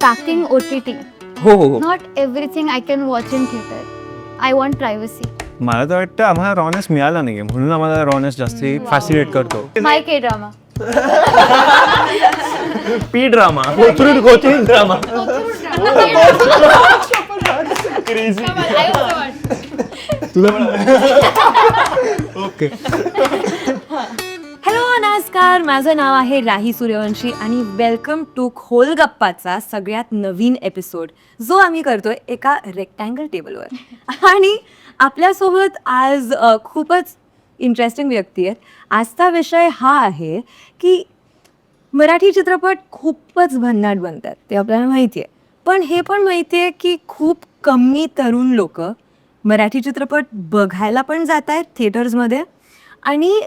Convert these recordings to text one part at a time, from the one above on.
backing OTT. हो हो हो. Not everything I can watch in theater. I want privacy. मला तर वाटतं आम्हाला रॉनेस मिळाला नाहीये म्हणून आम्हाला रॉनेस जास्ती फॅसिनेट करतो. My K-drama. P drama Kothrud drama. Okay. Hello नमस्कार, माझं नाव आहे राही सूर्यवंशी आणि वेलकम टू खोल गप्पाचा सगळ्यात नवीन एपिसोड जो आम्ही करतोय एका रेक्टँगल टेबलवर. आणि आपल्यासोबत आज खूपच इंटरेस्टिंग व्यक्ती आहेत. आजचा विषय हा आहे की मराठी चित्रपट खूपच भन्नाट बनतात, ते आपल्याला माहिती आहे. पण हे पण माहिती आहे की खूप कमी तरुण लोक मराठी चित्रपट बघायला पण जात आहेत थिएटर्समध्ये आणि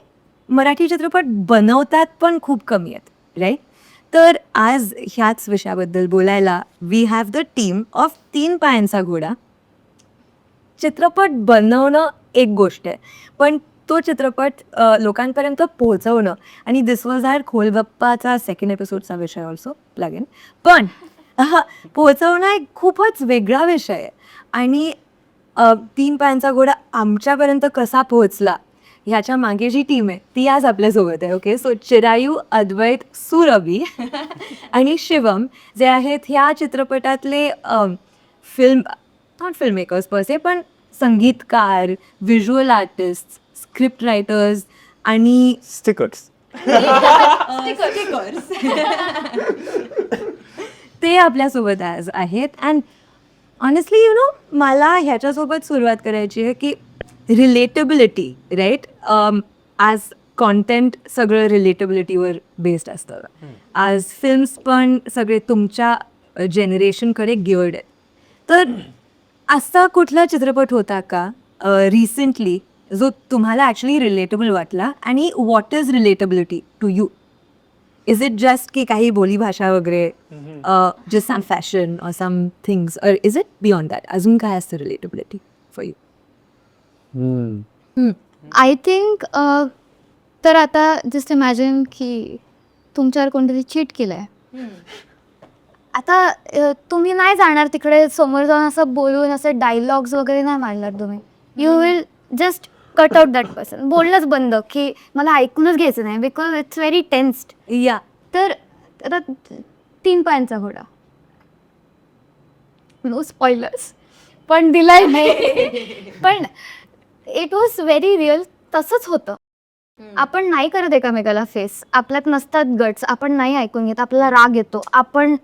मराठी चित्रपट बनवतात पण खूप कमी आहेत, राईट. तर आज ह्याच विषयाबद्दल बोलायला we have the team of 3 पायांचा घोडा. चित्रपट बनवणं एक गोष्ट आहे, पण तो चित्रपट लोकांपर्यंत पोहोचवणं, आणि दिस वॉज आर खोल गप्पाचा सेकंड एपिसोडचा विषय ऑल्सो लागेल, पण पोहोचवणं एक खूपच वेगळा विषय आहे. आणि 3 पायांचा घोडा आमच्यापर्यंत कसा पोहोचला ह्याच्या मागे जी टीम आहे ती आज आपल्यासोबत आहे. ओके, सो चिरायू, अद्वैत, सुरभी आणि शिवम जे आहेत ह्या चित्रपटातले नॉट फिल्म मेकर्स पर्से, पण संगीतकार, व्हिज्युअल आर्टिस्ट, स्क्रिप्ट रायटर्स आणि स्टिकर्स. ते आपल्यासोबत आज आहेत. अँड ऑनेस्टली यू नो, मला ह्याच्यासोबत सुरुवात करायची आहे की रिलेटेबिलिटी, राईट. आज कॉन्टेंट सगळं रिलेटेबिलिटीवर बेस्ड असतं. आज फिल्म्स पण सगळे तुमच्या जनरेशनकडे गिअर्ड आहेत. तर असा कुठला चित्रपट होता का रिसेंटली जो तुम्हाला ॲक्च्युली रिलेटेबल वाटला, आणि what is relatability to you? Is it just की काही बोलीभाषा वगैरे, just some fashion or some things, or is it beyond that? अजून काय असतं relatability for you? I think तर आता जस्ट इमॅजिन की तुमच्यावर कोणतरी चीट केलं आहे. आता तुम्ही नाही जाणार तिकडे समोर जाऊन असं बोलून असं डायलॉग्स वगैरे नाही मारणार तुम्ही. You will just cut out that person. बोलणंच बंद की मला ऐकूनच घ्यायचं नाही, बिकॉज इट्स व्हेरी टेन्स्ड. या तर आता 3 पायांचा घोडा, नो स्पॉयलर्स, पण दिलाय नाही. पण इट वॉज व्हेरी रिअल. तसंच होतं. आपण नाही करत एकामेकाला फेस, आपल्यात नसतात गट्स, आपण नाही ऐकून घेत, आपल्याला राग येतो, आपण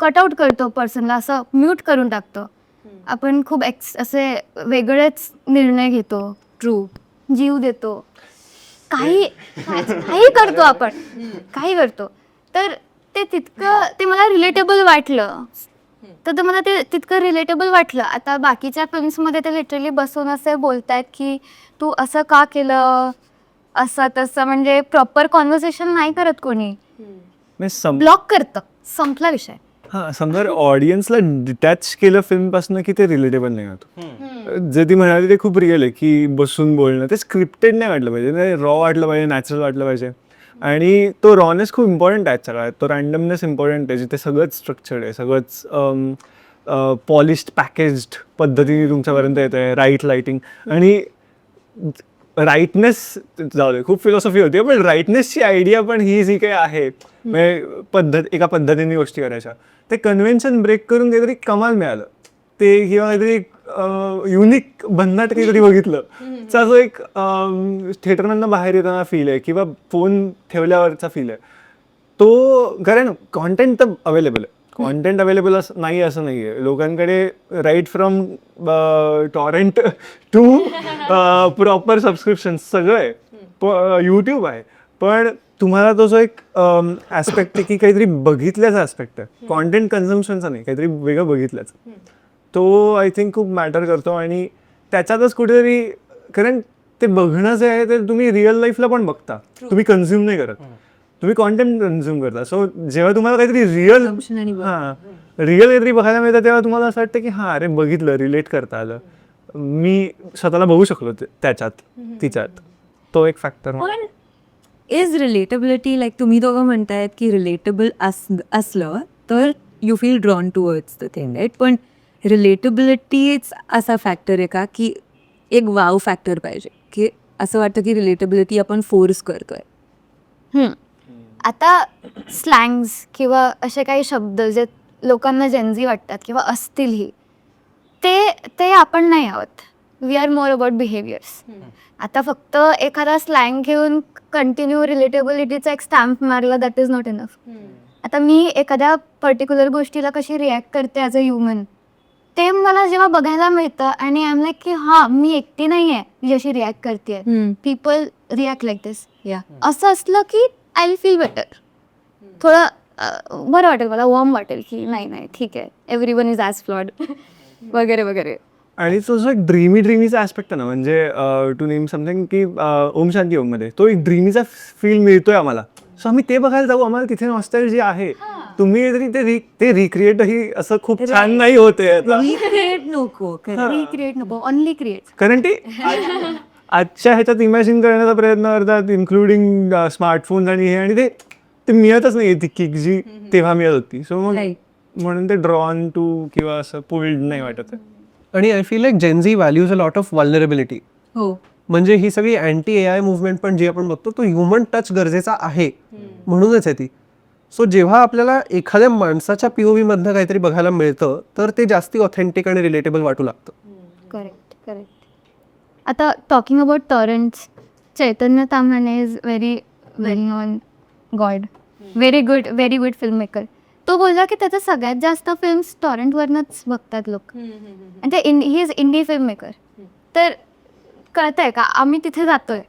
कटआउट करतो पर्सनला, असं म्यूट करून टाकतो. आपण खूप असे वेगळेच निर्णय घेतो, ट्रू, जीव देतो, काही करतो, आपण काही करतो. तर ते मला रिलेटेबल वाटलं. तर मला ते तितकं रिलेटेबल वाटलं. आता बाकीच्या फिल्म्समध्ये ते लिटरली बसून असे बोलतायत की तू असं का केलं, असं तसं, म्हणजे प्रॉपर कॉन्व्हर्सेशन नाही करत कोणी, ब्लॉक करतं, संपला विषय. हां, समजा ऑडियन्सला डिटॅच केलं फिल्मपासून की ते रिलेटेबल नाही होत. जे ती म्हणाली ते खूप रिअल आहे की बसून बोलणं, ते स्क्रिप्टेड नाही वाटलं पाहिजे, रॉ वाटलं पाहिजे, नॅचरल वाटलं पाहिजे. आणि तो रॉनेस खूप इम्पॉर्टंट आहे सगळ्यात. तो रँडमनेस इम्पॉर्टंट आहे, जिथे सगळंच स्ट्रक्चर्ड आहे, सगळंच पॉलिश्ड पॅकेज्ड पद्धतीने तुमच्यापर्यंत येत आहे. राईट लाईटिंग आणि राईटनेस जाऊ दे, खूप फिलॉसॉफी होती, पण राईटनेसची आयडिया पण ही जी काही आहे, म्हणजे एका पद्धतीने गोष्टी करायच्या, ते कन्व्हेन्शन ब्रेक करून काहीतरी कमाल मिळालं ते, किंवा काहीतरी युनिक भन्नाट काहीतरी बघितलं. जो एक थिएटरमधनं बाहेर येताना फील आहे किंवा फोन ठेवल्यावरचा फील आहे तो, कारण कॉन्टेंट तर अवेलेबल आहे. कॉन्टेंट अवेलेबल नाही असं नाही आहे. लोकांकडे right from torrent to proper subscription सगळं आहे, यूट्यूब आहे. पण तुम्हाला तो जो एक ॲस्पेक्ट आहे की काहीतरी बघितल्याचा ॲस्पेक्ट आहे, कॉन्टेंट कन्झम्पशनचा नाही, काहीतरी वेगळं बघितल्याचं, तो आय थिंक खूप मॅटर करतो. आणि त्याच्यातच कुठेतरी, कारण ते बघणं जे आहे ते तुम्ही रिअल लाईफला पण बघता, तुम्ही कन्झ्युम नाही करत, तुम्ही कॉन्टेंट कन्झ्युम करता. सो जेव्हा तुम्हाला काहीतरी रिअल काहीतरी बघायला मिळतं तेव्हा तुम्हाला असं वाटतं की हां, अरे बघितलं, रिलेट करता आलं, मी स्वतःला बघू शकलो त्याच्यात, तिच्यात. तो एक फॅक्टर. पण इज रिलेटेबिलिटी, लाईक तुम्ही दोघं म्हणतायत की रिलेटेबल असलं तर you feel drawn towards the thing right. पण रिलेटेबिलिटीच असा फॅक्टर आहे का की एक वाव फॅक्टर पाहिजे की असं वाटतं की रिलेटेबिलिटी आपण फोर्स करतोय. आता स्लँग्स किंवा असे काही शब्द जे लोकांना जेन्झी वाटतात किंवा असतीलही ते आपण नाही आहोत. We are more about behaviours. आता फक्त एखादा स्लँग घेऊन कंटिन्यू रिलेटेबिलिटीचा एक स्टॅम्प मारला दॅट इज नॉट इनफ. आता मी एखाद्या पर्टिक्युलर गोष्टीला कशी रिॲक्ट करते ॲज अ ह्युमन ते मला जेव्हा बघायला मिळतं आणि आय एम लाईक की हां मी एकटी नाही आहे जी अशी रिॲक्ट करते. पीपल रिॲक्ट लाईक दिस. असं असलं की आय विल फील बेटर. थोडं बरं वाटेल मला, वॉर्म वाटेल की नाही ठीक आहे, एव्हरीवन इज ॲज फ्लॉड वगैरे वगैरे. आणि तो जो एक ड्रीमीचा ऍस्पेक्ट आहे ना, म्हणजे टू नेम समथिंग की ओम शांती ओम मध्ये तो एक ड्रीमीचा फील मिळतोय आम्हाला. सो आम्ही ते बघायला जाऊ. आम्हाला तिथे नॉस्टॅल्जिया आहे. तुम्ही तरी ते रिक्रिएटही असं खूप छान नाही होते रिक्रिएट नको. रिक्रिएट नको, ओनली क्रिएट. कारण ते आजच्या ह्याच्यात इमॅजिन करण्याचा प्रयत्न करतात, इन्क्लुडिंग स्मार्टफोन आणि हे, आणि ते मिळतच नाही ती किक जी तेव्हा मिळत होती. सो मग म्हणून ते ड्रॉन टू किंवा असं पुल्ड नाही वाटत. आणि I feel like Gen Z values a lot of vulnerability. हो. म्हणजे ही सगळी अँटी AI मुवमेंट पण जी आपण बघतो तो ह्युमन टच गरजेचा आहे म्हणूनच आहे ती. सो जेव्हा आपल्याला एखाद्या माणसाच्या POV मधनं काहीतरी बघायला मिळतं तर ते जास्ती ऑथेंटिक आणि रिलेटेबल वाटू लागतं. करेक्ट. आता talking about torrents, Chaitanya Tamhane is very well known god, very good film maker. तो बोलला की त्याचं सगळ्यात जास्त फिल्म्स टॉरंटवरनंच बघतात लोक. आणि ते he is indie film maker. तर कळतंय का आम्ही तिथे जातोय,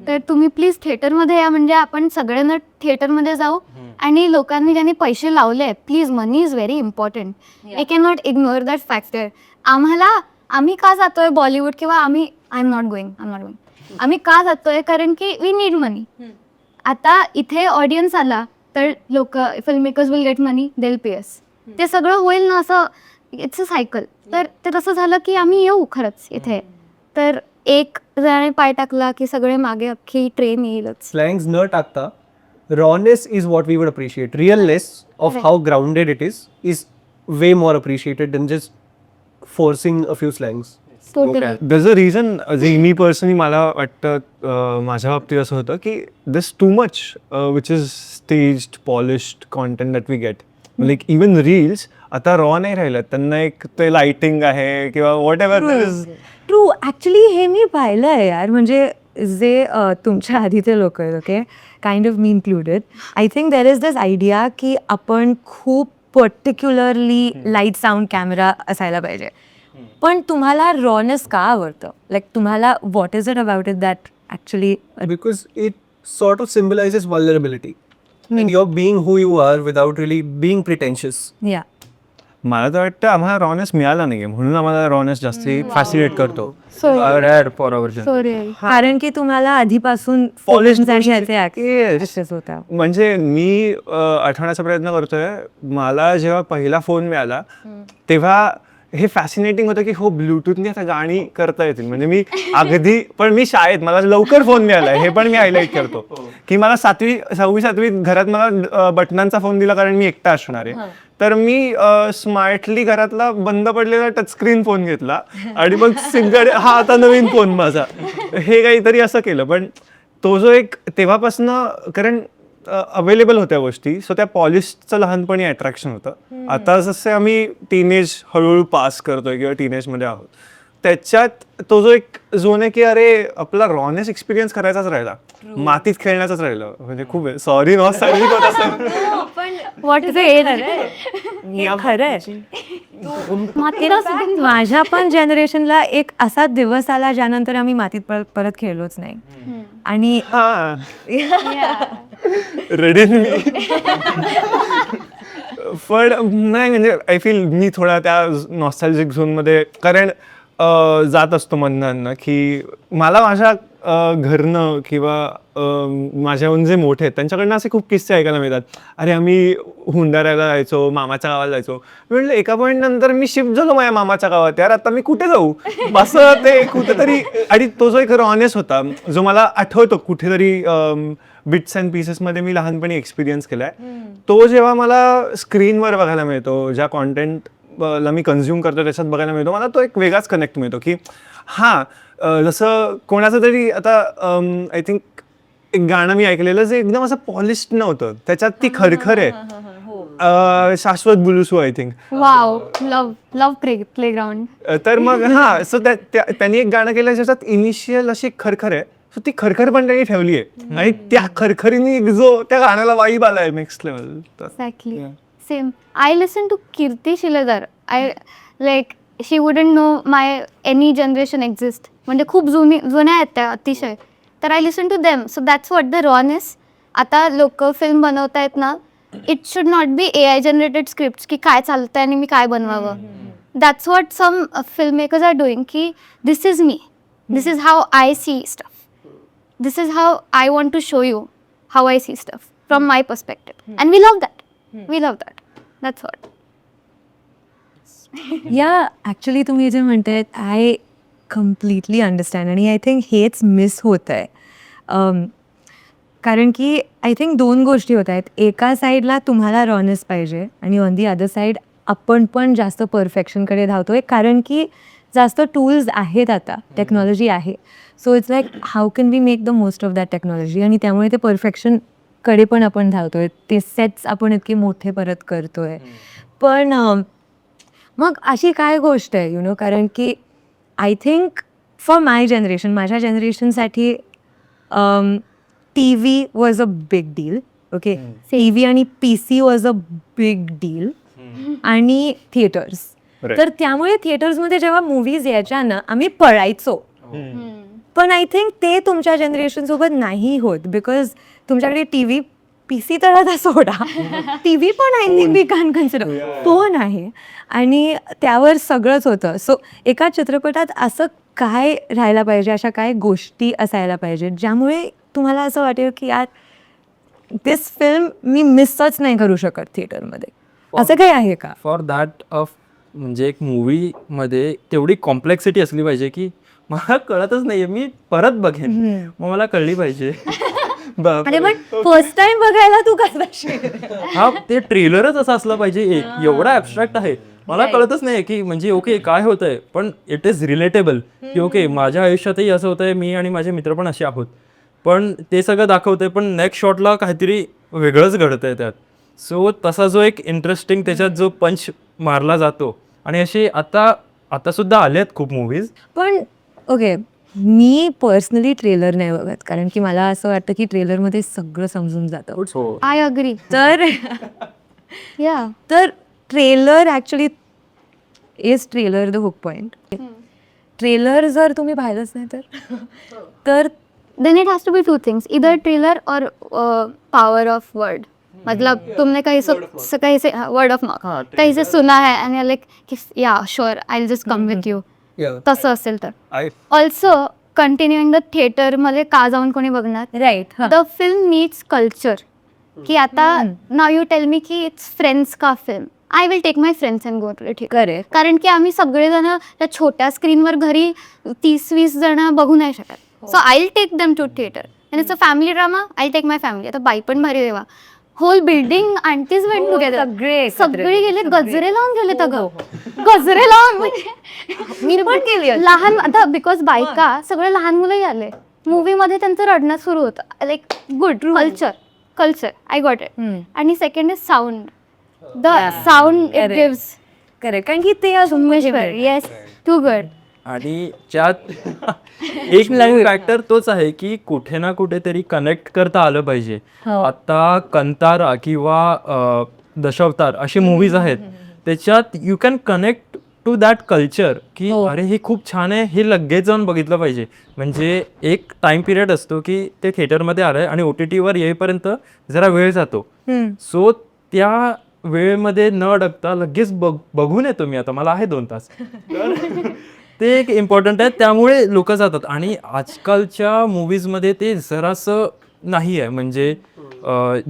तर तुम्ही प्लीज थिएटरमध्ये या. म्हणजे आपण सगळ्यांना थिएटरमध्ये जाऊ आणि लोकांनी ज्यांनी पैसे लावले, please, money is very important. I can not ignore that factor. आम्ही का जातोय बॉलिवूड किंवा आय एम नॉट गोईंग. आम्ही का जातोय कारण की वी नीड मनी. आता इथे ऑडियन्स आला तर लोक, film makers will get money, they will pay us. ते सगळं होईल ना, असं इट्स अ सायकल. तर ते तसं झालं की आम्ही येऊ खरंच इथे, तर एक जणाने पाय टाकला की सगळे मागे अख्खी ट्रेन येईलच. स्लँग्स न टाकता rawness is what we would appreciate. Realness of how grounded it is way more appreciated than just forcing a few slangs. That's a reason. जे मी पर्सनली मला वाटतं माझ्या बाबतीत असं होतं की this too much which is staged polished content that we get. Like even reels आता रॉ नाही राहिलं, त्यांना एक ते लाइटिंग आहे किंवा वॉट एव्हर. ट्रू. ॲक्च्युली हे मी पाहिलं आहे यार. म्हणजे जे तुमच्या आधीचे लोक आहेत, okay, kind of me included, I think there is this idea की आपण खूप पर्टिक्युलरली लाईट साऊंड कॅमेरा असायला पाहिजे. पण तुम्हाला रॉनेस का आवडतं? लाईक तुम्हाला what is it about it that actually? Because it sort of symbolizes vulnerability. And you're being who you are without really being pretentious. या. मला तर वाटतं आम्हाला रॉनेस मिळाला नाहीये, म्हणून आम्हाला रॉनेस जास्ती फॅसिनेट करतो. कारण की तुम्हाला आधीपासून Polished ॲक्सेस होता. म्हणजे मी आठवण्याचा प्रयत्न करतोय. मला जेव्हा पहिला फोन मिळाला तेव्हा हे फॅसिनेटिंग होतं की हो, ब्लूटूथने आता गाणी करता येतील. म्हणजे मी अगदी, पण मी शाळेत मला लवकर फोन मिळाला हे पण मी हायलाईट करतो की मला 6वी-7वीत घरात मला बटनांचा फोन दिला कारण मी एकटा असणार आहे. तर मी स्मार्टली घरातला बंद पडलेला टचस्क्रीन फोन घेतला आणि मग सिंगल हा आता नवीन फोन माझा, हे काहीतरी असं केलं. पण तो जो एक तेव्हापासनं, कारण अवेलेबल होत्या गोष्टी, सो त्या पॉलिशचं लहानपणी अट्रॅक्शन होतं. आता जसे आम्ही टीनेज हळूहळू पास करतोय किंवा टीनेजमध्ये आहोत, त्याच्यात तो जो एक झोन आहे की अरे आपला रॉनेस एक्सपिरियन्स करायचाच राहिला, मातीत खेळण्याचाच राहिला. म्हणजे खूप सॉरी नॉस्टॅल्जिक होत असेल. व्हॉट इज खरंय. माझ्या पण जनरेशनला एक असा दिवस आला ज्यानंतर आम्ही मातीत परत खेळलोच नाही. आणि रेडी पण नाही, म्हणजे आय फील मी थोडा त्या नॉस्टॅल्जिक झोनमध्ये, कारण जात असतो मनांना की मला माझ्या घरनं किंवा माझ्याहून जे मोठे आहेत त्यांच्याकडनं असे खूप किस्से ऐकायला मिळतात. अरे आम्ही हुंडाऱ्याला जायचो, मामाच्या गावाला जायचो. म्हटलं एका पॉईंट नंतर मी शिफ्ट झालो माझ्या मामाच्या गावात, यार आता मी कुठे जाऊ, असं ते कुठेतरी. आणि तो जो एक रॉनेस होता जो मला आठवतो कुठेतरी बिट्स अँड पीसेसमध्ये मी लहानपणी एक्सपिरियन्स केलाय. तो जेव्हा मला स्क्रीनवर बघायला मिळतो, ज्या कॉन्टेंटला मी कन्झ्युम करतो त्याच्यात बघायला मिळतो, मला तो एक वेगळाच कनेक्ट मिळतो की जसं कोणाचं तरी आता आय थिंक एक गाणं मी ऐकलेलं जे एकदम असं पॉलिश्ड नव्हतं, त्याच्यात ती खरखर आहे. Shashwat Bulusu I think. Wow, love playground. तर मग सो त्यांनी एक गाणं केलं ज्याच्यात इनिशियल अशी खरखर आहे, सो ती खरखर पण त्यांनी ठेवली आहे आणि त्या खरखरीने जो त्या गाण्याला वाईब आलाय next level. Exactly. Same. I listen to Kirti Shiladar. She wouldn't know my any generation exist. म्हणजे खूप जुन्या आहेत त्या अतिशय. तर I listen to them. So that's what the rawness. आता लोक फिल्म बनवतायत ना, it should not be AI generated scripts की काय चालतंय आणि मी काय बनवावं. That's what some filmmakers are doing की this is me. This is how I see stuff. This is how I want to show you how I see stuff from my perspective. And we love that. We love that. That's what. या actually तुम्ही जे म्हणतायत I completely understand आणि I think हेच miss होत आहे. कारण की आय थिंक 2 गोष्टी होत आहेत. एका साईडला तुम्हाला रॉनेस पाहिजे आणि ऑन दी अदर साईड आपण पण जास्त परफेक्शनकडे धावतोय कारण की जास्त टूल्स आहेत, आता टेक्नॉलॉजी आहे. So it's like how can we make the most of that technology आणि त्यामुळे ते परफेक्शनकडे पण आपण धावतोय. ते सेट्स आपण इतके मोठे परत करतोय. पण मग अशी काय गोष्ट आहे कारण की I think for my generation, माझ्या जनरेशनसाठी T V was a big deal. Okay, T V आणि PC was a big deal आणि थिएटर्स. तर त्यामुळे थिएटर्समध्ये जेव्हा मूवीज यायच्या ना, आम्ही पळायचो. पण आय थिंक ते तुमच्या जनरेशनसोबत नाही होत बिकॉज तुमच्याकडे TV, PC तर आता सोडा, TV पण I think we can consider, phone आहे आणि त्यावर सगळंच होतं. सो एका चित्रपटात असं काय राहायला पाहिजे, अशा काय गोष्टी असायला पाहिजेत ज्यामुळे तुम्हाला असं वाटेल की यार दिस फिल्म मी मिसच नाही करू शकत थिएटरमध्ये. असं काही आहे का? फॉर दॅट ऑफ म्हणजे एक मूवीमध्ये तेवढी कॉम्प्लेक्सिटी असली पाहिजे की मला कळतच नाहीये, मी परत बघेन मग मला कळली पाहिजे. अरे पण फर्स्ट टाइम बघायला तू कसं ते ट्रेलरच असं असलं पाहिजे, एवढा ॲबस्ट्रॅक्ट आहे मला कळतच नाही की म्हणजे ओके काय होतंय, पण इट इज रिलेटेबल की ओके माझ्या आयुष्यातही असं होतंय, मी आणि माझे मित्र पण असे आहोत. पण ते सगळं दाखवतंय पण नेक्स्ट शॉटला काहीतरी वेगळंच घडतंय त्यात. सो तसा जो एक इंटरेस्टिंग त्याच्यात जो पंच मारला जातो आणि असे आता सुद्धा आलेत खूप मूवीज. पण ओके, मी पर्सनली ट्रेलर नाही बघत कारण की मला असं वाटतं की ट्रेलरमध्ये सगळं समजून जातं. I agree. तर Yeah. तर trailer actually is trailer the hook point. Trailer जर तुम्ही पाहिलंच नाही तर Then it has to be 2 things. Either trailer or power of word. मतलब तुमने कहीं से word of mouth कहीं से सुना है and you're like yeah sure I'll just come with you. तसं असेल तर. ऑल्सो कंटिन्युइंग द थिएटर मध्ये का जाऊन कोणी बघणार. Right. The film needs culture. की आता नाव यू टेल मी की इट्स फ्रेंड्स का film, I will take my friends and go to it. Correct. कारण की आम्ही सगळेजण त्या छोट्या स्क्रीनवर घरी 30-20 जण बघू नाही शकत. So I will take them to theatre and it's a family drama. I take my family. आता बाई पण भारी देवा, whole building aunties went together. सगळे गेले, गजरे लावून गेले. अगं गजरे लावून म्हणजे मी पण केली लहान. आता बिकॉज बायका सगळे लहान मुलंही आले मूवी मध्ये, त्यांचं रडणं सुरू होतं. Like good culture I got it. आणि second is sound. The sound it gives. Correct. कारण की ते येस टू गुड. आणि त्यात एक फॅक्टर तोच आहे की कुठे ना कुठेतरी कनेक्ट करता आलं पाहिजे. आता कंतारा किंवा दशावतार अशी मूवीज आहेत, त्याच्यात you can connect to that culture की अरे हे खूप छान आहे, हे लगेच जाऊन बघितलं पाहिजे. म्हणजे एक टाइम पिरियड असतो की ते थिएटरमध्ये आलंय आणि OTTवर येईपर्यंत जरा वेळ जातो. सो त्या वेळेमध्ये न अडकता लगेच बघून येतो मी, आता मला आहे 2 तास. ते एक इम्पॉर्टंट आहे, त्यामुळे लोक जातात. आणि आजकालच्या मूवीजमध्ये ते जरासं नाही आहे. म्हणजे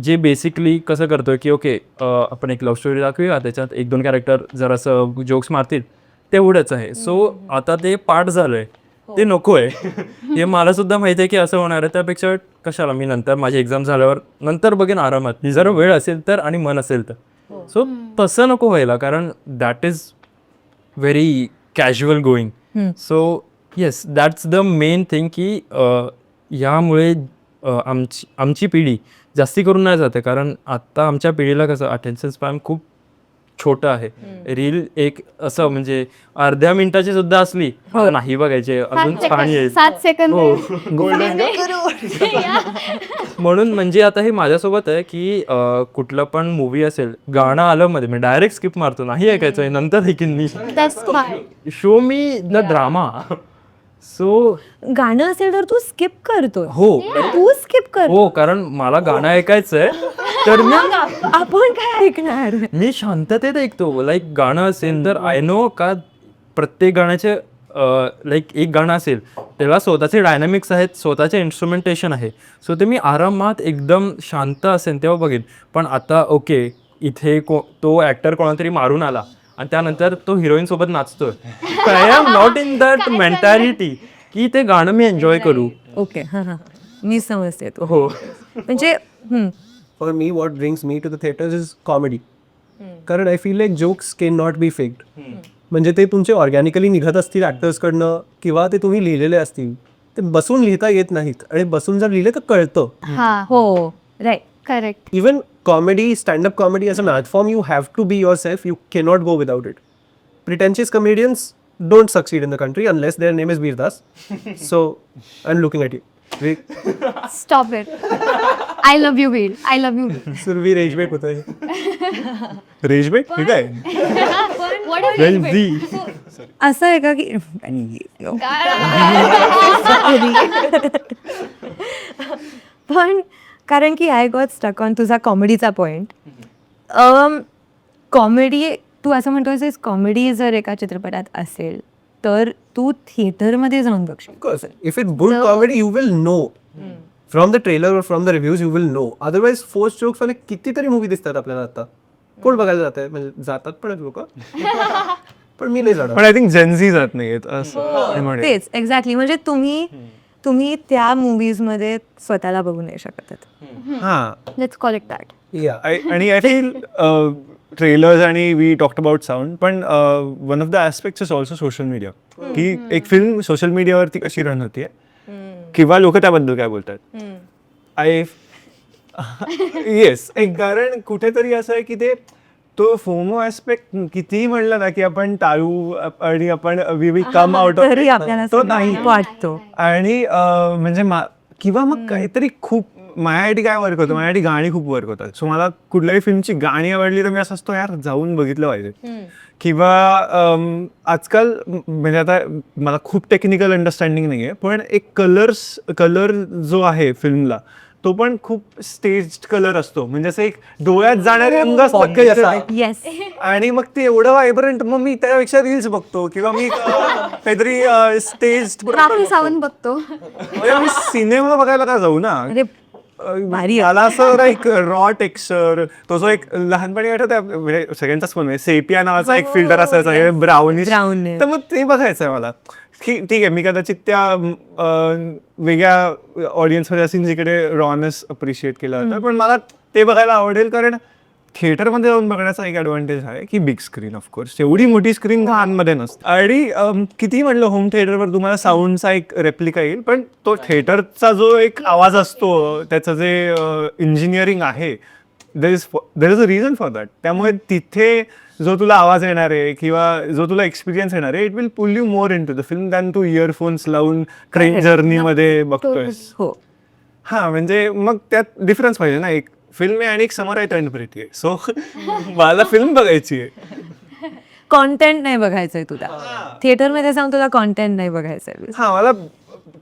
जे बेसिकली कसं करतोय की ओके आपण एक लव्ह स्टोरी दाखवूया, त्याच्यात 1-2 कॅरेक्टर जरासं जोक्स मारतील, तेवढंच आहे. सो आता ते पार्ट झालंय, ते नको आहे. हे मला सुद्धा माहिती आहे की असं होणार आहे. त्यापेक्षा कशाला, मी नंतर माझी एक्झाम झाल्यावर नंतर बघेन आरामात, जर वेळ असेल तर आणि मन असेल तर. सो तसं नको व्हायला, कारण that is very casual going. So yes, that's the main thing की यामुळे आमची पिढी जास्ती करून नाही जाते, कारण आत्ता आमच्या पिढीला कसं अटेन्शन स्पॅन खूप छोटं आहे. रील एक असं म्हणजे अर्ध्या मिनिटाची सुद्धा असली तर नाही बघायचे, अजून छान येईल. 7 सेकंद म्हणून म्हणजे आता हे माझ्यासोबत आहे की कुठलं पण मूवी असेल, गाणं आलं मध्ये मी डायरेक्ट स्किप मारतो, नाही ऐकायचं नंतर ऐकीन मी. Show me the drama. So गाणं असेल तर तू स्किप करतो. हो तू स्किप कर. हो, कारण मला गाणं ऐकायचंय तर मी आपण काय ऐकणार? मी शांततेत ऐकतो. लाईक गाणं असेल तर आय नो का प्रत्येक गाण्याचे लाईक एक गाणं असेल त्याला स्वतःचे डायनॅमिक्स आहेत, स्वतःचे इन्स्ट्रुमेंटेशन आहे. सो ते मी आरामात एकदम शांत असेल तेव्हा बघेन. पण आता ओके, इथे तो ॲक्टर कोणातरी मारून आला आणि त्यानंतर तो हिरोईन सोबत नाचतोय, I am not in that mentality की ते गाणं मी एन्जॉय करू. ओके, हां हां, मी समजते तो. हो, म्हणजे for me what brings me to the theatres is comedy. कारण I feel like jokes can not be faked. म्हणजे ते तुमचे ऑर्गॅनिकली निघत असतील ॲक्टर्सकडनं किंवा ते तुम्ही लिहिलेले असतील, ते बसून लिहिता येत नाहीत. आणि बसून जर लिहिले तर कळतं. हा, हो, right. Correct. Even comedy, stand-up comedy as an art form, you have to be yourself. You cannot go without it. Pretentious comedians don't succeed in the country unless their name is Veer Das. So, I'm looking at you. Stop it. I love you Veer, I love you. सुरवी रेजबेक होता है. रेजबेक ठीक आहे. Gen Z. असं आहे का की पण कारण की आय गॉट स्टक ऑन तुझा कॉमेडीचा पॉइंट. कॉमेडी तू असं म्हणतोयस, कॉमेडी जर एका चित्रपटात असेल तर तू थिएटरमध्ये जाऊन बघशील. Of course. If it's good comedy, you will know. From the trailer or from the reviews, you will know. Otherwise, forced jokes वाले कितीतरी मूवी दिसतात आपल्याला आता. कोण बघायला जात आहे? म्हणजे जातात पण लोक. पण मी नाही जाणार. पण आय थिंक जेनझी जात नाहीयेत असं म्हणेन. तेच एक्झॅक्टली. म्हणजे तुम्ही त्या मूवीजमध्ये स्वतःला बघू नाही शकत. हां. Let's call it that. Yeah. आणि आय फील ट्रेलर्स आणि वी टॉक्ट अबाउट साऊंड, पण one of the aspects is also social media. की एक फिल्म सोशल मीडियावरती कशी रन होतीये किंवा लोक त्याबद्दल काय बोलतात. आय येस, एक कारण कुठेतरी असं आहे की ते तो फोमो ॲस्पेक्ट कितीही म्हणलं ना की आपण टाळू आणि आपण we will come out of तरी आपल्याला तो नाही वाटतो. आणि म्हणजे किंवा मग काहीतरी खूप माझ्यासाठी काय वर्क होतं, माझ्यासाठी गाणी खूप वर्क होतात. सो मला कुठल्याही फिल्मची गाणी आवडली तर मी असं असतो यार जाऊन बघितलं पाहिजे. किंवा आजकाल म्हणजे आता मला खूप टेक्निकल अंडरस्टँडिंग नाही आहे, पण एक कलर जो आहे फिल्मला तो पण खूप स्टेज्ड कलर असतो. म्हणजे असं एक डोळ्यात जाणारे रंग असतात येस. आणि मग ते एवढं व्हायब्रंट, मग मी त्यापेक्षा रील्स बघतो किंवा मी काहीतरी स्टेज्ड राहुल सावंत बघतो. मी सिनेमा बघायला का जाऊ ना. अरे भारी. मला असं एक रॉ टेक्स्चर, तो जो एक लहानपणी आठवत म्हणजे सगळ्यांचाच फोन सेपिया नावाचा एक फिल्टर असायचा ब्राउनिश, तर मग ते बघायचं आहे मला. ठीक आहे, मी कदाचित त्या वेगळ्या ऑडियन्समध्ये असेल जिकडे रॉनेस अप्रिशिएट केला होता, पण मला ते बघायला आवडेल. कारण थिएटरमध्ये जाऊन बघण्याचा एक ॲडव्हान्टेज आहे की बिग स्क्रीन, ऑफकोर्स एवढी मोठी स्क्रीन घरांमध्ये नसते. आणि किती म्हणलं होम थिएटरवर तुम्हाला साऊंडचा एक रेप्लिका येईल, पण तो थिएटरचा जो एक आवाज असतो, त्याचं जे इंजिनिअरिंग आहे, देर is a reason for that. त्यामुळे तिथे जो तुला आवाज येणार आहे किंवा जो तुला एक्सपिरियन्स येणार आहे, it will pull you more into the film than तू इयरफोन्स लावून ट्रेन जर्नीमध्ये बघतोयस. हो. हां, म्हणजे मग त्यात डिफरन्स पाहिजे ना. एक फिल्म आहे आणि एक समर आहे इंटरप्रिटी आहे. सो मला फिल्म बघायची आहे, कॉन्टेंट नाही बघायचंय तुला. थिएटरमध्ये जाऊन तुला कॉन्टेंट नाही बघायचंय. हां मला,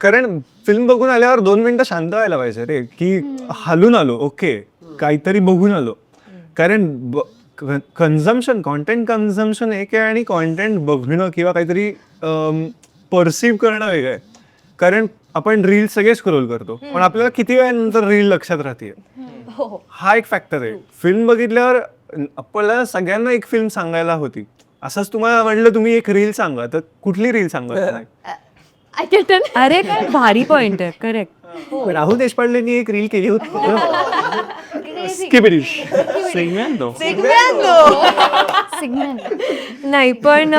कारण फिल्म बघून आल्यावर 2 मिनिटं शांत व्हायला पाहिजे रे, की हलून आलो, ओके काहीतरी बघून आलो. कारण कन्झम्पशन, कन्झम्पन एक आहे आणि कॉन्टेंट बघणं किंवा काहीतरी परसिव्ह करणं वेगळं आहे. कारण आपण रील सगळे स्क्रोल करतो, पण आपल्याला किती वेळानंतर रील लक्षात राहते, हा एक फॅक्टर आहे. फिल्म बघितल्यावर आपल्याला सगळ्यांना एक फिल्म सांगायला होती. असंच तुम्हाला म्हटलं तुम्ही एक रील सांगा, तर कुठली रील सांगा? I get it. अरे काय भारी पॉइंट आहे, करेक्ट. राहुल देशपांडेंनी एक रील केली होती नाही पण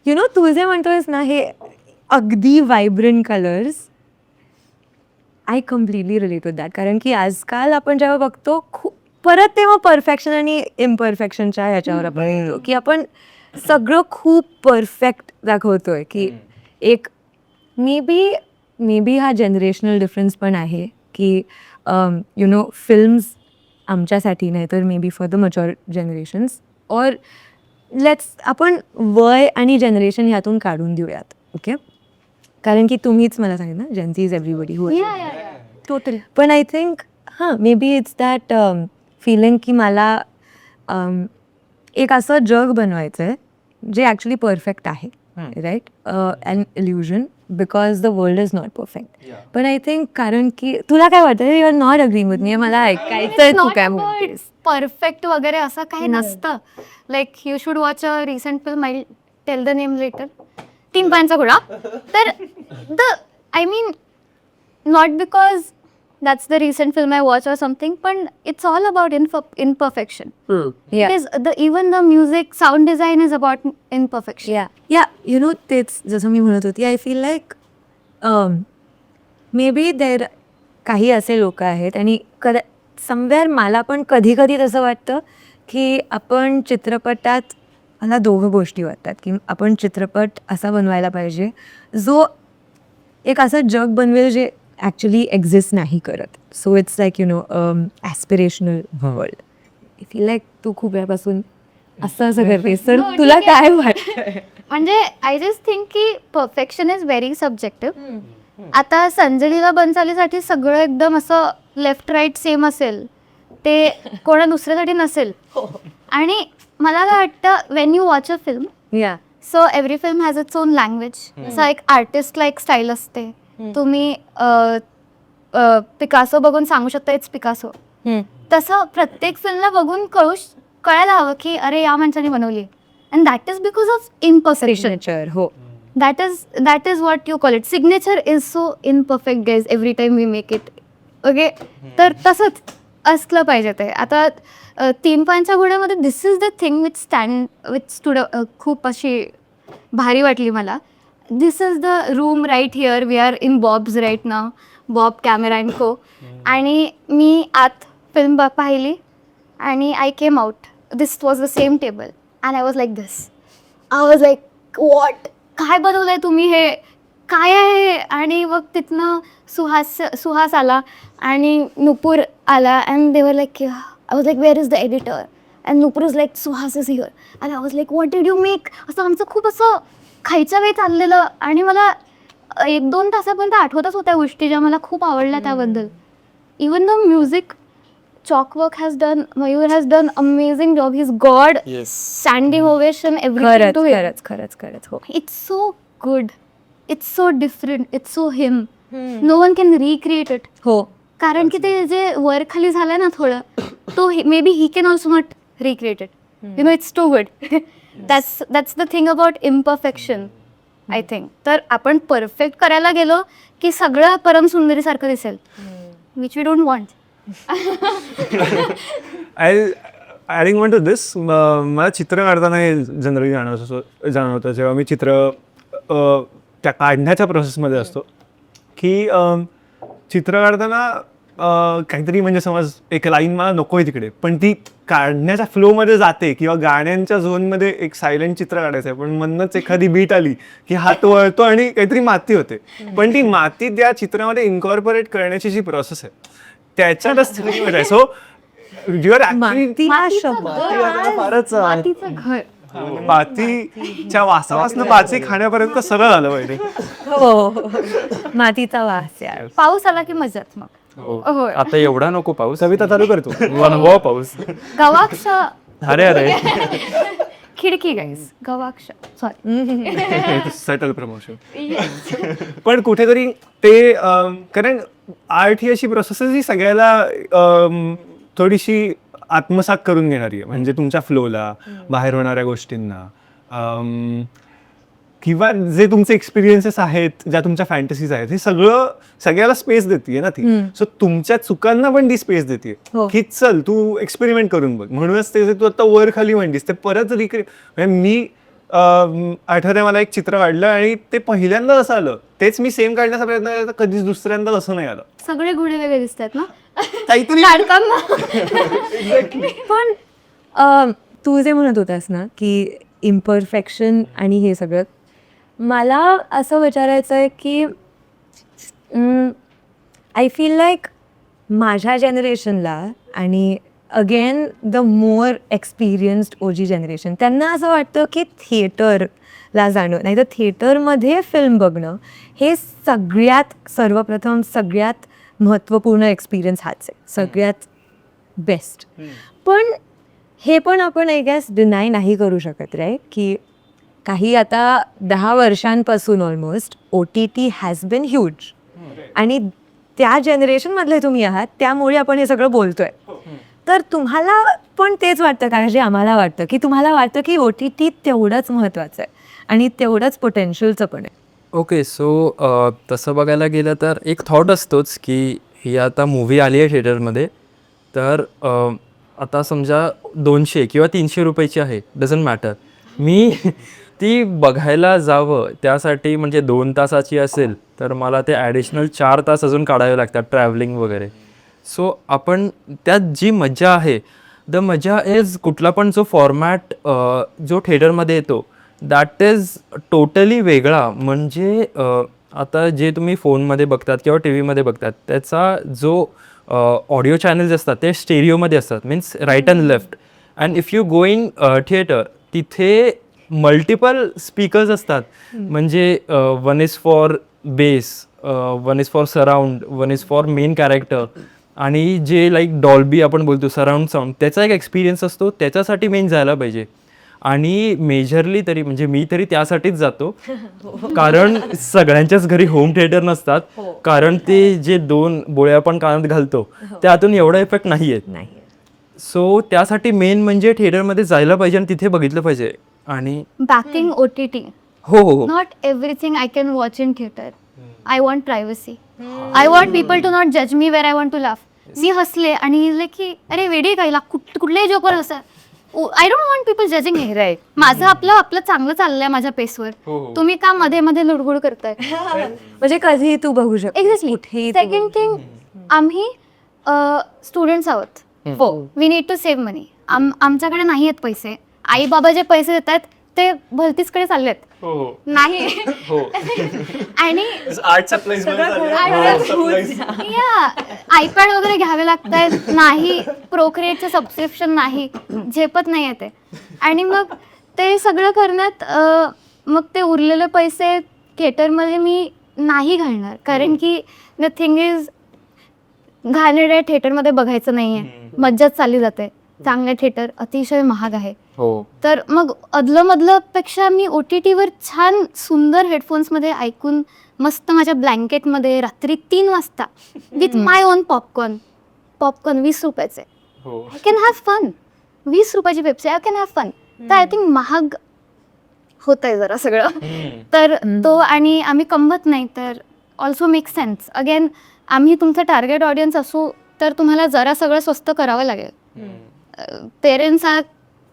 यु नो तू जे म्हणतोयस ना हे अगदी vibrant colours, I completely relate with that. कारण की आजकाल आपण जेव्हा बघतो खूप परत तेव्हा परफेक्शन आणि इम्परफेक्शनच्या ह्याच्यावर आपण येतो की आपण सगळं खूप परफेक्ट दाखवतोय की एक मे बी हा जनरेशनल डिफरन्स पण आहे की यु नो फिल्म्स आमच्यासाठी नाही तर may be for the mature generations और लेट्स आपण वय आणि जनरेशन ह्यातून काढून देऊयात. ओके, कारण की तुम्हीच मला सांगितलं Gen Z is everybody who total. पण I think maybe it's that feeling की मला एक असं जग बनवायचं आहे जे ॲक्च्युली परफेक्ट आहे, right, an illusion because the world is not perfect. पण आय थिंक कारण की तुला काय वाटतं, you are not agree with me, मला ऐकायचं तू काय म्हणतेस. परफेक्ट वगैरे असं काही नसतं. Like you should watch a recent film, I tell the name later, 3 पायांचा घोडा. तर I mean not because that's the recent film I watched or something, but it's all about imperfection. Yeah. It is even the music, sound design is about imperfection. या you know तेच जसं मी म्हणत होती, I feel like may be there काही असे लोक आहेत आणि समवेअर मला पण कधी कधी तसं वाटतं की आपण चित्रपटात, मला दोघं गोष्टी वाटतात की आपण चित्रपट असा बनवायला पाहिजे जो एक असं जग बनवेल जे ॲक्च्युली एक्झिस्ट नाही करत. So it's like you know aspirational world. I feel like तू खूप वेळापासून असं करतेस, तर तुला काय वाटतं? म्हणजे आय जस्ट थिंक की परफेक्शन इज व्हेरी सब्जेक्टिव्ह. आता संजय लीला बन्सालीसाठी सगळं एकदम असं लेफ्ट राईट सेम असेल, ते कोणा दुसऱ्यासाठी नसेल. आणि मला काय वाटतं, when you watch a film, yeah so every film has its own language. असं एक आर्टिस्ट लाईक स्टाईल असते. तुम्ही पिकासो बघून सांगू शकता इट्स पिकासो. तसं प्रत्येक फिल्मला बघून कळायला हवं की अरे या माणसाने बनवली. And that is because of imperfection. हो, that is what you call it. Signature is so imperfect, guys, every time we make it. Okay, तर तसंच असलं पाहिजे ते. आता 3 पायांच्या घोड्यामध्ये this is the thing which stood खूप अशी भारी वाटली मला. This is the room right here, we are in Bob's right now, Bob camera and co. आणि मी आत फिल्म पाहिली आणि I came out, this was the same table and I was like this. I was like what, काय बनवलंय तुम्ही, हे काय आहे. आणि मग तिथनं सुहास आला आणि नुपूर आला अँड दे वर like, I was like where is the editor, and Nupur is like Suhas is here. And I was like what did you make. असं आमचं खूप असं खायच्या वेळी चाललेलं. आणि मला 1-2 तासापर्यंत आठवतच होत्या गोष्टी ज्या मला खूप आवडल्या त्याबद्दल. Even the music, Chalkwork has done, Mayur has done amazing job. He's God. Yes. Standing ovation, everything to him. खरंच हो. It's so good. It's so different. It's so him. No one can recreate it. हो, कारण की ते जे वर खाली झालंय ना थोडं, तो may be he can also not recreate it. You know, it's too good. That's the thing about imperfection, I think. तर आपण परफेक्ट करायला गेलो की सगळं परम सुंदरीसारखं दिसेल, which we don't want. Adding on to this, मला चित्र काढताना हे जनरली जाणवतं जेव्हा मी चित्र त्या काढण्याच्या प्रोसेसमध्ये असतो की चित्र काढताना काहीतरी म्हणजे समज एक लाईन मला नको आहे तिकडे, पण ती काढण्याच्या फ्लोमध्ये जाते किंवा गाण्यांच्या झोनमध्ये एक सायलेंट चित्र काढायचं आहे, पण मधनंच एखादी बीट आली की हात वळतो आणि काहीतरी माती होते. पण ती माती त्या चित्रामध्ये इन्कॉर्पोरेट करण्याची जी प्रोसेस आहे त्याच्यातच आहे. सो युअर ॲक्च्युली फारच मातीचं घर. मातीच्या वासावासनं पाची खाण्यापर्यंत सरळ आलं पाहिजे. हो, मातीचा वास यार. पाऊस आला की मजाच मग. हो. आता एवढा नको पाऊस, कविता चालू करतो. वनवा पाऊस. गवाक्ष, अरे खिडकी गाईस, गवाक्ष, सॉरी. Subtle promotion. पण कुठेतरी ते कारण आर्ट ही अशी प्रोसेस आहे जी सगळ्याला थोडीशी आत्मसात करून घेणारी आहे. म्हणजे तुमच्या फ्लोला, बाहेर होणाऱ्या गोष्टींना. किंवा जे तुमचे एक्सपिरियन्सेस आहेत, ज्या तुमच्या फॅन्टसीज आहेत, हे सगळं सगळ्याला स्पेस देते ना ती. सो तुमच्या चुकांना पण ती स्पेस देते हो. की चल तू एक्सपेरिमेंट करून बघ. म्हणूनच ते जे तू आता वर खाली म्हणलीस ते परत मी आठवते मला एक चित्र काढलं आणि ते पहिल्यांदा असं आलं, तेच मी सेम काढण्याचा प्रयत्न केला, कधीच दुसऱ्यांदा असं नाही आलं. सगळे घोडे वेगळे दिसतात ना काहीतरी काढताना. पण तू जे म्हणत होतास ना की इम्परफेक्शन आणि हे सगळं, मला असं विचारायचं आहे की आय फील लाईक माझ्या जनरेशनला आणि अगेन द मोर एक्सपिरियन्स्ड ओजी जनरेशन, त्यांना असं वाटतं की थिएटरला जाणं नाही तर थिएटरमध्ये फिल्म बघणं हे सर्वप्रथम सगळ्यात महत्त्वपूर्ण एक्सपिरियन्स हाच आहे, सगळ्यात बेस्ट. पण हे पण आपण आय गेस डिनाय नाही करू शकत राईट की काही आता 10 वर्षांपासून almost OTT has been huge आणि त्या जनरेशनमधले तुम्ही आहात, त्यामुळे आपण हे सगळं बोलतोय. तर तुम्हाला पण तेच वाटतं का, जे आम्हाला वाटतं की तुम्हाला वाटतं की OTT तेवढंच महत्त्वाचं आहे आणि तेवढंच पोटेन्शियलचं पण आहे? ओके, सो तसं बघायला गेलं तर एक थॉट असतोच की ही आता मूव्ही आली आहे थिएटरमध्ये, तर आता समजा 200 किंवा 300 रुपयाची आहे, डझंट मॅटर, मी ती बघायला जावं त्यासाठी म्हणजे 2 तासाची असेल तर मला ते ॲडिशनल 4 तास अजून काढावे लागतात ट्रॅव्हलिंग वगैरे. सो आपण त्यात जी मजा आहे, द मजा इज कुठला पण जो फॉर्मॅट जो थिएटरमध्ये येतो दॅट इज टोटली वेगळा. म्हणजे आता जे तुम्ही फोनमध्ये बघतात किंवा टी व्हीमध्ये बघतात त्याचा जो ऑडिओ चॅनल्स असतात ते स्टेरिओमध्ये असतात, means right and left. And if you going theatre, तिथे मल्टिपल स्पीकर्स असतात. म्हणजे one is for bass, one is for surround, one is for main character, आणि जे लाईक डॉल्बी आपण बोलतो सराउंड साऊंड, त्याचा एक एक्सपिरियन्स असतो, त्याच्यासाठी मेन जायला पाहिजे. आणि मेजरली तरी म्हणजे मी तरी त्यासाठीच जातो, कारण सगळ्यांच्याच घरी होम थिएटर नसतात, कारण ते जे 2 बोळ्या आपण कानात घालतो त्यातून एवढा इफेक्ट नाही येत. सो त्यासाठी मेन म्हणजे थिएटरमध्ये जायला पाहिजे आणि तिथे बघितलं पाहिजे. आणि बॅकिंग OTT, हो, not everything I can watch in theater. I want privacy. I want people to not judge me where I want to laugh. मी हसले आणि की अरे वेडी कायला कुठल्याही जोकवर हसा. I don't want people judging हे. राईट, माझं आपलं चांगलं चाललंय माझ्या पेसवर, तुम्ही का मध्ये मध्ये लुडबुड करताय? म्हणजे कधी तू बघू शकतो. एक्झॅक्टली. सेकंड थिंग, आम्ही स्टुडंट्स आहोत, वी नीड टू सेव्ह मनी. आमच्याकडे नाही आहेत पैसे, आई बाबा जे पैसे देतात ते भलतीचकडे चाललेत. नाही आणि आयपॅड वगैरे घ्यावे लागतात, नाही प्रोक्रिएटचं सबस्क्रिप्शन नाही, झेपत नाही आहे ते. आणि मग ते सगळं करण्यात मग ते उरलेले पैसे थिएटरमध्ये मी नाही घालणार, कारण की द थिंग इज घाणेरड्या थिएटरमध्ये बघायचं नाही आहे, मज्जाच चालली जाते. चांगलं थिएटर अतिशय महाग आहे. तर मग अदलं पेक्षा मी OTTवर छान सुंदर हेडफोन्समध्ये ऐकून मस्त माझ्या ब्लँकेटमध्ये रात्री 3 वाजता विथ माय ओन पॉपकॉर्न 20 रुपयाचे, आय कॅन हॅव फन. 20 रुपयाची Pepsi, I can have fun. तर आय थिंक महाग होत आहे जरा सगळं. तर तो, आणि आम्ही कमवत नाही, तर ऑल्सो मेक सेन्स. अगेन, आम्ही तुमचं टार्गेट ऑडियन्स असू तर तुम्हाला जरा सगळं स्वस्त करावं लागेल. पेरेंट्स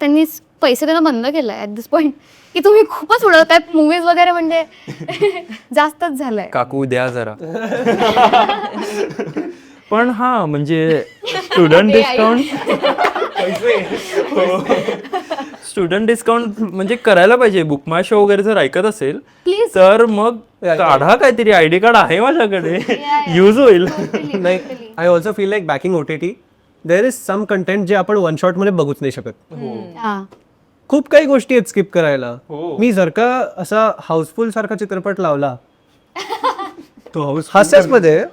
त्यांनी पैसे देणं बंद केलं आहे ॲट दिस पॉईंट, की तुम्ही खूपच उडवताय मूवीज वगैरे, म्हणजे जास्तच झालंय. काकू द्या जरा. पण हा म्हणजे स्टुडंट डिस्काउंट म्हणजे करायला पाहिजे. बुक माय शो वगैरे जर ऐकत असेल Please. तर मग काढा काहीतरी, ID कार्ड आहे माझ्याकडे, यूज होईल. Like I also feel like backing OTT there is some content जे आपण 1 शॉटमध्ये बघूच नाही शकत. हां, खूप काही गोष्टी आहेत स्किप करायला. मी जर का असा हाऊसफुल सारखा चित्रपट लावला तो हास्यामध्ये,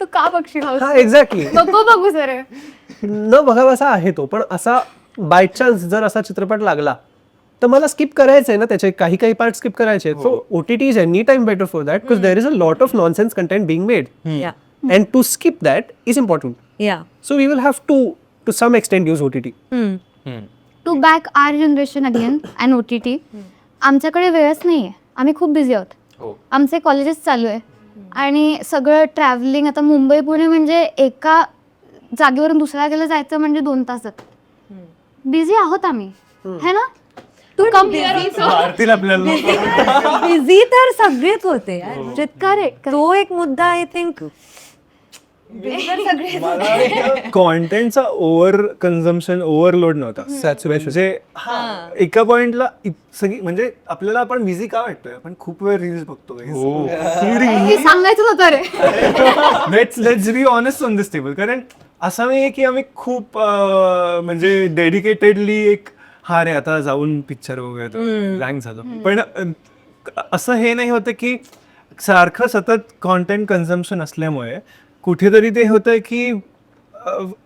तू का बघशील? हा एक्झॅक्टली, नको बघू सर. न बघावा असा आहे तो, पण असा बाय चान्स जर असा चित्रपट लागला तर मला स्किप करायचं आहे ना, त्याचे काही पार्ट स्किप करायचे. So OTT is any time better for that, because there is a lot of nonsense content being made, and to skip that is important. So we will have to some extent use OTT. To back our generation again and OTT, आमच्याकडे वेळच नाहीये, आम्ही खूप busy आहोत. हो. आमचे colleges चालू आहे आणि सगळं ट्रॅव्हलिंग, आता मुंबई पुणे म्हणजे एका जागेवरून दुसऱ्या जागेला जायचं म्हणजे 2 तासात. बिझी आहोत आम्ही, है ना? तू मारतील आपल्याला. बिझी तर सगळेच होते यार. म्हणजे करेक्ट. तो एक मुद्दा आय थिंक कॉन्टेंटचा ओव्हर कन्झम्पशन, ओव्हरलोड नव्हता. म्हणजे एका पॉइंटला सगळी म्हणजे आपल्याला आपण बिझी का वाटतोय, आपण खूप वेळ रील्स बघतो. हे सांगायचं नव्हतं रे. Let's be honest on this table. कारण असं नाही की आम्ही खूप म्हणजे डेडिकेटेडली एक रे आता जाऊन पिक्चर बघूया रँक झालं. पण असं हे नाही होतं की सारखं सतत कॉन्टेंट कन्झम्पशन असल्यामुळे कुठेतरी ते होतं की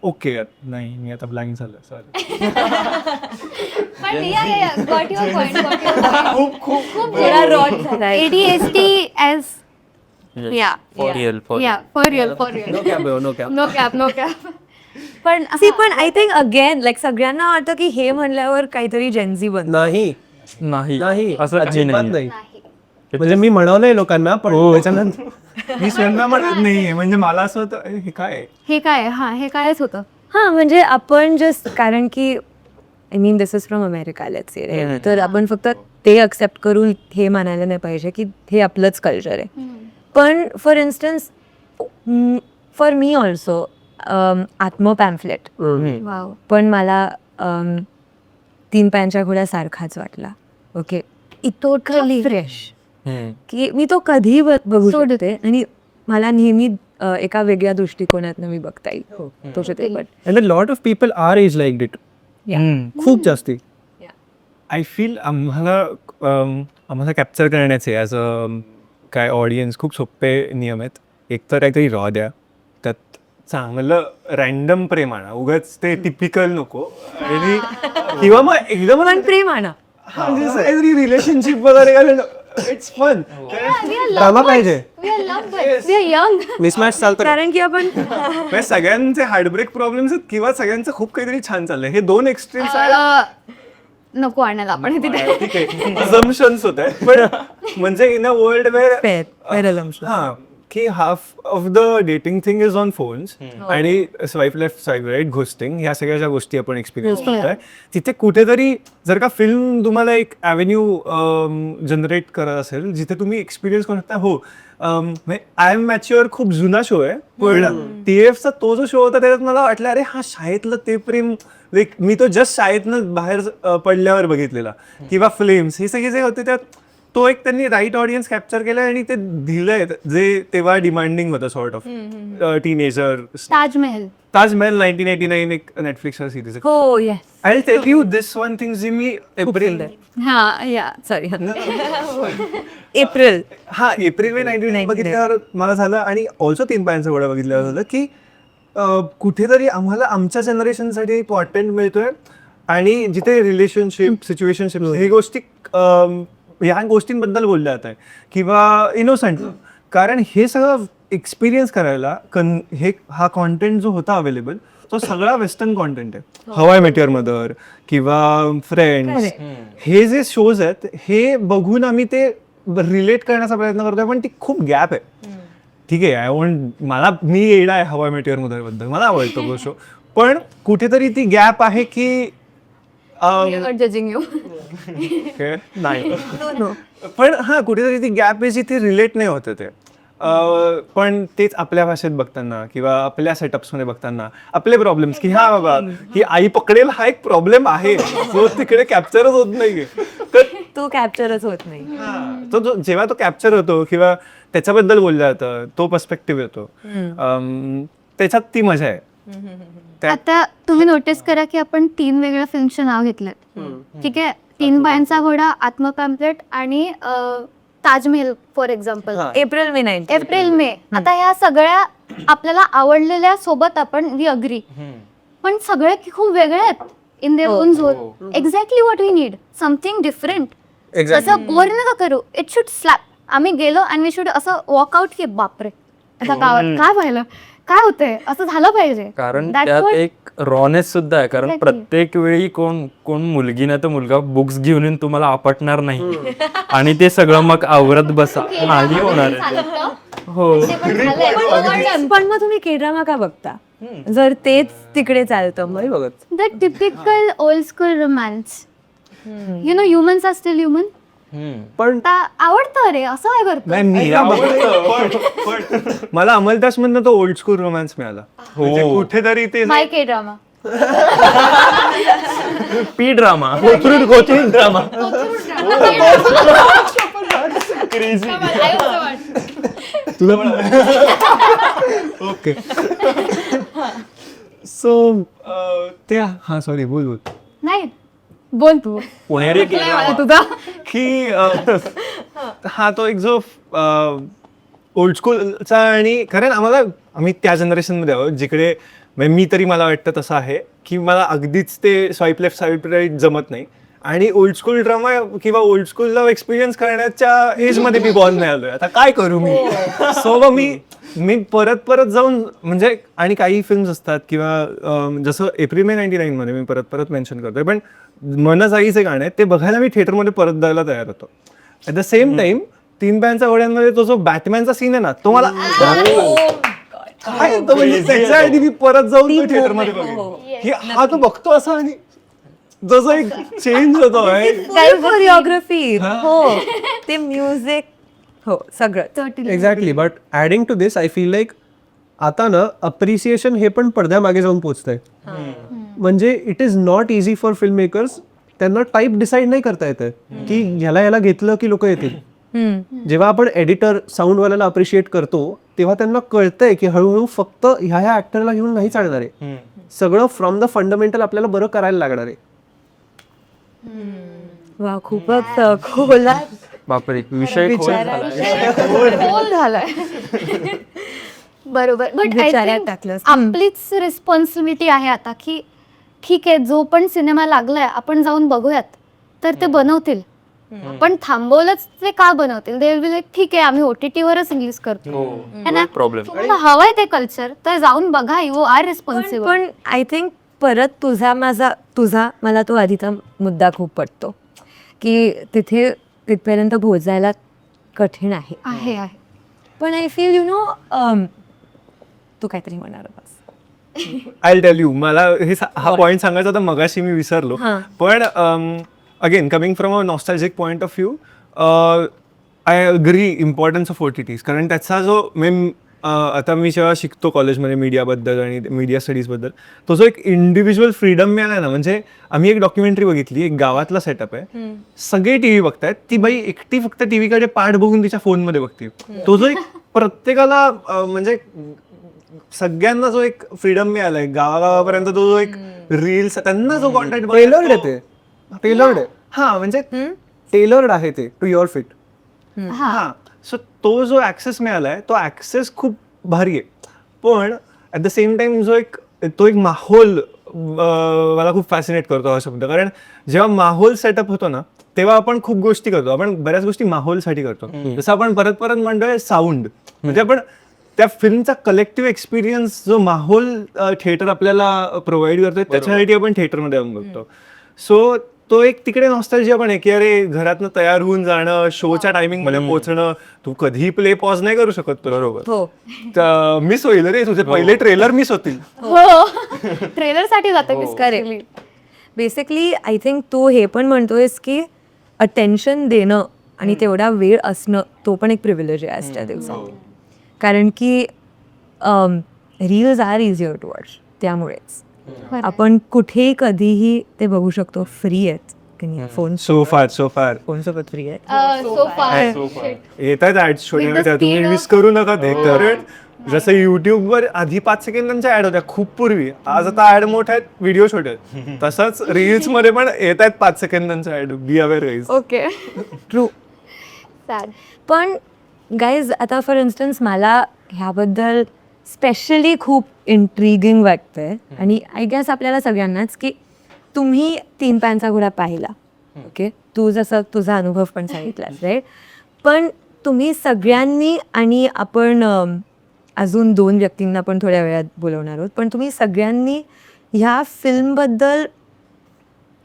ओके नाही मी आता ब्लँक झालं, सॉरी. पण गॉट युअर पॉइंट. खूप थोडा रॉट झाला. ADHD as yeah For real, for yeah for real no cap. पण आय थिंक अगेन लाईक सगळ्यांना वाटतं की हे म्हणल्यावर काहीतरी जेन्झी बनतं. नाही नाही असं काही अजिबात नाही. नाही. म्हणजे मी म्हणवलंय लोकांना, पण त्याच्यानंतर मी स्वतः म्हणत नाहीये. म्हणजे मला असं होतं हे काय आहे? हे काय हे कायच होतं. हा म्हणजे आपण जस्ट कारण की I mean this is from America let's say, तर आपण फक्त ते एक्सेप्ट करून हे मानायला नाही पाहिजे की हे आपलंच कल्चर आहे. पण for instance for me also आत्म पॅम्फलेट वाव. पण मला 3 पायांच्या घोड्या सारखाच वाटला. ओके, इतोटली फ्रेश की मी तो कधीही बघू शकते आणि मला नेहमी एका वेगळ्या दृष्टिकोनातनं मी बघता येईल तो चित्रपट. And a lot of people are as like it. खूप जास्ती. आय फील आम्हाला कॅप्चर करण्याचे ॲज अ काय ऑडियन्स खूप सोपे नियम आहेत. एक तर काहीतरी रॉ द्या, त्यात चांगलं रॅन्डम प्रेम आणा, उगाच ते टिपिकल नको. आणि किंवा मग एकदम पण प्रेम आणा. रिलेशनशिप वगैरे घालून इट्स फन. ड्रामा पाहिजे, We are lovebirds. We are young. Mismatch चालतं. कारण की आपण म्हणजे सगळ्यांचे हार्टब्रेक प्रॉब्लेम्स आहेत किंवा सगळ्यांचं खूप काहीतरी छान चाललंय. हे 2 एक्स्ट्रीम्स आहेत. नको आणायला आपण हे तिथे. ठीक आहे, अझम्पशन्स होत आहेत. पण म्हणजे इन अ वर्ल्ड वेअर हा की half of the dating thing is on phones आणि swipe left swipe right ghosting, ह्या सगळ्या ज्या गोष्टी आपण एक्सपिरियन्स करतोय, तिथे कुठेतरी जर का फिल्म तुम्हाला एक ॲव्हेन्यू जनरेट करत असेल जिथे तुम्ही एक्सपिरियन्स करू शकता. हो, आय एम मॅच्युअर खूप जुना शो आहे, पण TFचा तो जो शो होता त्याच्यात मला वाटलं अरे हा शाळेतलं ते प्रेम, लाईक मी तो जस्ट शाळेतनं बाहेर पडल्यावर बघितलेला. किंवा फ्लेम्स, हे सगळे जे होते त्यात तो एक त्यांनी राईट ऑडियन्स कॅप्चर केलाय आणि ते दिलंय जे तेव्हा डिमांडिंग होतं sort of teenager. Taj Mahal. Taj Mahal 1989 एक नेटफ्लिक्सवर सिरीज आहे. हो yes I tell you this one thing G me April sorry April April May 1990 बघितल्यावर मला झालं, आणि ऑल्सो 3 पायांचा घोडा बघितल्यावर झालं की कुठेतरी आम्हाला आमच्या जनरेशनसाठी इम्पॉर्टंट मिळतोय. आणि जिथे रिलेशनशिप सिच्युएशनशिप हे गोष्टी ह्या गोष्टींबद्दल बोलल्या जात आहे किंवा इनोसंट. कारण हे सगळं एक्सपिरियन्स करायला हा कॉन्टेंट जो होता अवेलेबल तो सगळा वेस्टर्न कॉन्टेंट आहे. How I met your mother किंवा फ्रेंड्स, हे जे शोज आहेत हे बघून आम्ही ते रिलेट करण्याचा प्रयत्न करतोय. पण ती खूप गॅप आहे. ठीक आहे, आय वॉन्ट, मी येडा आहे how I met your mother बद्दल, मला आवडतो तो शो. पण कुठेतरी ती गॅप आहे की जजिंग यू. नाही, पण हा कुठेतरी ती गॅप आहे जिथे रिलेट नाही होतं ते. पण तेच आपल्या भाषेत बघताना किंवा आपल्या सेटअप्समध्ये बघताना आपले प्रॉब्लेम्स की हा बाबा ही आई पकडेल हा एक प्रॉब्लेम आहे जो तिकडे कॅप्चरच होत नाहीये. तर तो कॅप्चरच होत नाही. तो जेव्हा तो कॅप्चर होतो किंवा त्याच्याबद्दल बोललं जातं, तो पर्स्पेक्टिव्ह येतो, त्याच्यात ती मजा आहे. आता तुम्ही नोटीस करा की आपण 3 वेगळ्या फिल्मचे नाव घेतलेत. ठीक आहे, 3 पायांचा घोडा, आत्म पॅम्पलेट आणि Taj Mahal for example. April May. आता ह्या सगळ्या आपल्याला आवडलेल्या सोबत आपण वी अग्री, पण सगळे खूप वेगळे आहेत in their own zone. Exactly what we need, something different. असं बोर नका करू, इट शुड स्लॅप. आम्ही गेलो आणि वी शुड असं वॉकआउट की बापरे आता काय व्हायला, काय होतंय असं झालं पाहिजे. कारण That's त्यात what- एक रॉनेस सुद्धा आहे. कारण Exactly. प्रत्येक वेळी कोण मुलगी नाही तर मुलगा बुक्स घेऊन येऊन तुम्हाला आपटणार नाही आणि ते सगळं मग आवरत बसा नाही होणार आहे. हो पण मग तुम्ही K-ड्रामा का बघता जर तेच तिकडे चालतं मग? नाही बघत. The typical old school romance, you know, humans are still human. पण आवडतं रे, असं काय करतो. नाही मी आवडतं, पण मला अमलदास मधनं तो ओल्ड स्कूल रोमॅन्स मिळाला. म्हणजे कुठेतरी ते my K drama. P drama Kothrud drama तुला ओके. सो ते हा सॉरी बोल नाही बोल तू. पुणेरी तुझा की हा तो एक जो ओल्ड स्कूलचा, आणि खरं आम्ही त्या जनरेशनमध्ये आहोत जिकडे म्हणजे मी तरी मला वाटतं तसं आहे की मला अगदीच ते स्वाईप लेफ्ट स्वाईप राईट जमत नाही. आणि ओल्ड स्कूल ड्रामा किंवा ओल्ड स्कूल लव्ह एक्सपिरियन्स करण्याच्या एजमध्ये मी बॉर्न नाही आलोय. आता काय करू मी. सो मग मी परत जाऊन म्हणजे, आणि काही फिल्म्स असतात किंवा जसं एप्रिल मे 99 मध्ये मी परत मेन्शन करतोय, पण मनजाईचे गाणे आहेत ते बघायला मी थिएटरमध्ये परत जायला तयार होतो. ॲट द सेम टाइम 3 पायांच्या घोड्यांमध्ये तो जो बॅटमॅनचा सीन आहे ना, तो मला काय होतं म्हणजे त्याच्यासाठी मी परत जाऊन तो थिएटरमध्ये बघेन की हा तो बघतो असा, आणि जसं एक चेंज होतो कोरिओग्राफी हो ते म्युझिक हो सगळं. Exactly. But adding to this I feel like आता ना अप्रिसिएशन हे पण पडद्यामागे जाऊन पोहोचतंय. म्हणजे it is not easy for film makers. त्यांना टाईप डिसाईड नाही करता येतं की ह्याला घेतलं की लोक येतील. जेव्हा आपण एडिटर साऊंडवाल्याला अप्रिशिएट करतो तेव्हा त्यांना कळतंय की हळूहळू फक्त ह्या ऍक्टरला घेऊन नाही चालणार आहे. सगळं फ्रॉम द फंडामेंटल आपल्याला बरं करायला लागणार आहे. वा खूपच खोला बापरे विषय खोल झालाय. खोल झालाय. बरोबर. बट विचारात टाकलंस. आपलीच रिस्पॉन्सिबिलिटी आहे आता की ठीक आहे, जो पण सिनेमा लागलाय आपण जाऊन बघूयात, तर ते बनवतील. पण थांबवलंच ते का बनवतील. दे विल बी लाईक ठीक आहे आम्ही OTT वरच रिलीज करतो. है ना? प्रॉब्लेम. तुम्हाला हवंय ते कल्चर तर जाऊन बघा. You are responsible. पण आय थिंक परत तुझा मला तो आधीचा मुद्दा खूप पटतो की तिथपर्यंत पोहोचायला कठीण आहे. आहे पण आय फील यु नो तू काहीतरी म्हणणार होतास. I tell you. मला हा पॉईंट सांगायचा होता मगाशी मी विसरलो. पण again coming from a nostalgic point of view I agree importance of OTTs. कारण त्याचा जो आता मी जेव्हा शिकतो कॉलेजमध्ये मीडियाबद्दल आणि मीडिया स्टडीजबद्दल, तो जो एक इंडिव्हिज्युअल फ्रीडम मिळाला ना, म्हणजे आम्ही एक डॉक्युमेंटरी बघितली, एक गावातला सेटअप आहे, सगळे टीव्ही बघतायत, ती बाई एकटी फक्त टीव्हीकडे पाठ बघून तिच्या फोनमध्ये बघते. तो जो एक प्रत्येकाला म्हणजे सगळ्यांना जो एक फ्रीडम मिळालाय गावागावापर्यंत, तो जो एक रील्स त्यांना जो कॉन्टेंट टेलर्ड आहे ते. टेलर्ड आहे. हा म्हणजे टेलर्ड आहे ते टू युअर फिट. हा. सो तो जो ऍक्सेस मिळालाय तो ऍक्सेस खूप भारी आहे. पण ऍट द सेम टाइम तो एक माहोल मला खूप फॅसिनेट करतो हा शब्द. कारण जेव्हा माहोल सेटअप होतो ना तेव्हा आपण खूप गोष्टी करतो. आपण बऱ्याच गोष्टी माहोलसाठी करतो. जसं आपण परत म्हणतोय साऊंड, म्हणजे आपण त्या फिल्मचा कलेक्टिव्ह एक्सपिरियन्स जो माहोल थिएटर आपल्याला प्रोव्हाइड करतोय त्याच्यासाठी आपण थिएटरमध्ये जाऊन बघतो. सो तो एक तिकडे नॉस्टॅल्जिया पण आहे की अरे घरातनं तयार होऊन जाणं, शोच्या टायमिंग मध्ये पोहोचणं. तू कधी प्ले पॉज नाही करू शकत. बरोबर. मिस होईल रे तुझे पहिले ट्रेलर मिस होतील. हो. ट्रेलर साठी जातं. बेसिकली आय थिंक तू हे पण म्हणतोयस की अटेन्शन देणं आणि तेवढा वेळ असणं तो पण एक प्रिव्हिलेज आहे आजच्या दिवसात. कारण की reels are easier to watch. त्यामुळेच आपण कुठेही कधीही ते बघू शकतो. फ्री आहेत फोन. सो फार फोन सोबत फ्री आहे. येत आहेत ऍड छोट्या, तुम्ही मिस करू नका ते. कारण जसं युट्यूबवर आधी 5 सेकंदांच्या ऍड होत्या खूप पूर्वी, आज आता ऍड मोठ्या आहेत, व्हिडिओ छोटे आहेत. तसंच रील्स मध्ये पण येत आहेत 5 सेकंदांच्या ad. Be aware guys. Okay. True. पण गाईज आता फॉर इन्स्टन्स मला ह्याबद्दल स्पेशली खूप इंट्रिगिंग वाटतंय आणि आय गेस आपल्याला सगळ्यांनाच की तुम्ही 3 पायांचा घोडा पाहिला. ओके. तू जसं तुझा अनुभव पण सांगितलास राईट. पण तुम्ही सगळ्यांनी आणि आपण अजून 2 व्यक्तींना पण थोड्या वेळात बोलवणार आहोत, पण तुम्ही सगळ्यांनी ह्या फिल्मबद्दल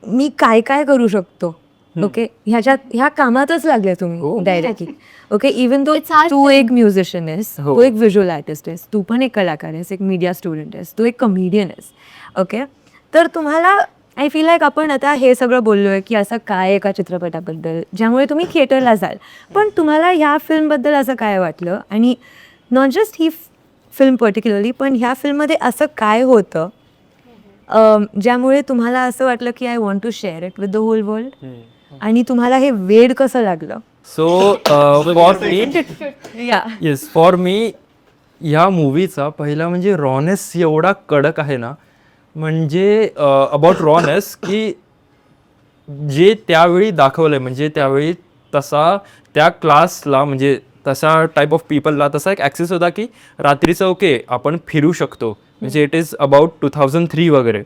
मी काय काय करू शकतो, ओके, ह्या कामातच लागले तुम्ही directly. Okay, even though It's our तू एक म्युझिशियन आहेस, हो. तू एक व्हिज्युअल आर्टिस्ट आहेस, तू पण एक कलाकार आहेस, एक मीडिया स्टुडंट आहेस, तू एक कमेडियन आहेस. ओके, तर तुम्हाला आय फील लाईक आपण आता हे सगळं बोललोय की असं काय एका चित्रपटाबद्दल ज्यामुळे तुम्ही थिएटरला जाल, पण तुम्हाला ह्या फिल्मबद्दल असं काय वाटलं, आणि not just he film particularly, पण ह्या फिल्ममध्ये असं काय होतं ज्यामुळे तुम्हाला असं वाटलं की I want to share it with the whole world, आणि तुम्हाला हे वेड कसं लागलं? सो फॉर मी ह्या मूवीचा पहिला म्हणजे रॉनेस एवढा कडक आहे ना, म्हणजे अबाउट रॉनेस की जे त्यावेळी दाखवलंय, म्हणजे त्यावेळी तसा त्या क्लासला म्हणजे तसा टाईप ऑफ पीपलला तसा एक ॲक्सेस होता की रात्रीचं ओके आपण फिरू शकतो, म्हणजे इट इज अबाउट 2003 वगैरे.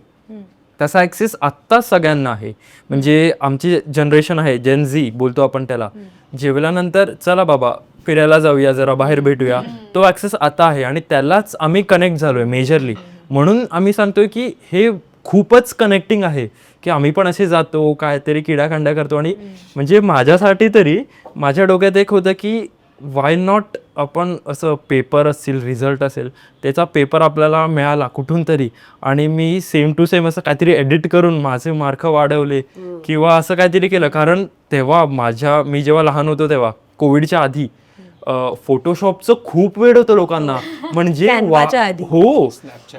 तसा ॲक्सेस आत्ता सगळ्यांना आहे. म्हणजे आमची जनरेशन आहे, जेन झी बोलतो आपण त्याला, जेवल्यानंतर चला बाबा फिरायला जाऊया, जरा बाहेर भेटूया, तो ॲक्सेस आता आहे आणि त्यालाच आम्ही कनेक्ट झालोय मेजरली. म्हणून आम्ही सांगतोय की हे खूपच कनेक्टिंग आहे की आम्ही पण असे जातो, काहीतरी किडाखांड्या करतो. आणि म्हणजे माझ्यासाठी तरी माझ्या डोक्यात एक होतं की वाय नॉट आपण असं पेपर असेल, रिझल्ट असेल, त्याचा पेपर आपल्याला मिळाला कुठून तरी आणि मी सेम टू सेम असं काहीतरी एडिट करून माझे मार्क वाढवले किंवा असं काहीतरी केलं. कारण तेव्हा मी जेव्हा लहान होतो तेव्हा कोविडच्या आधी फोटोशॉपचं खूप वेळ होतं लोकांना. म्हणजे कॅनवाच्या आधी. हो,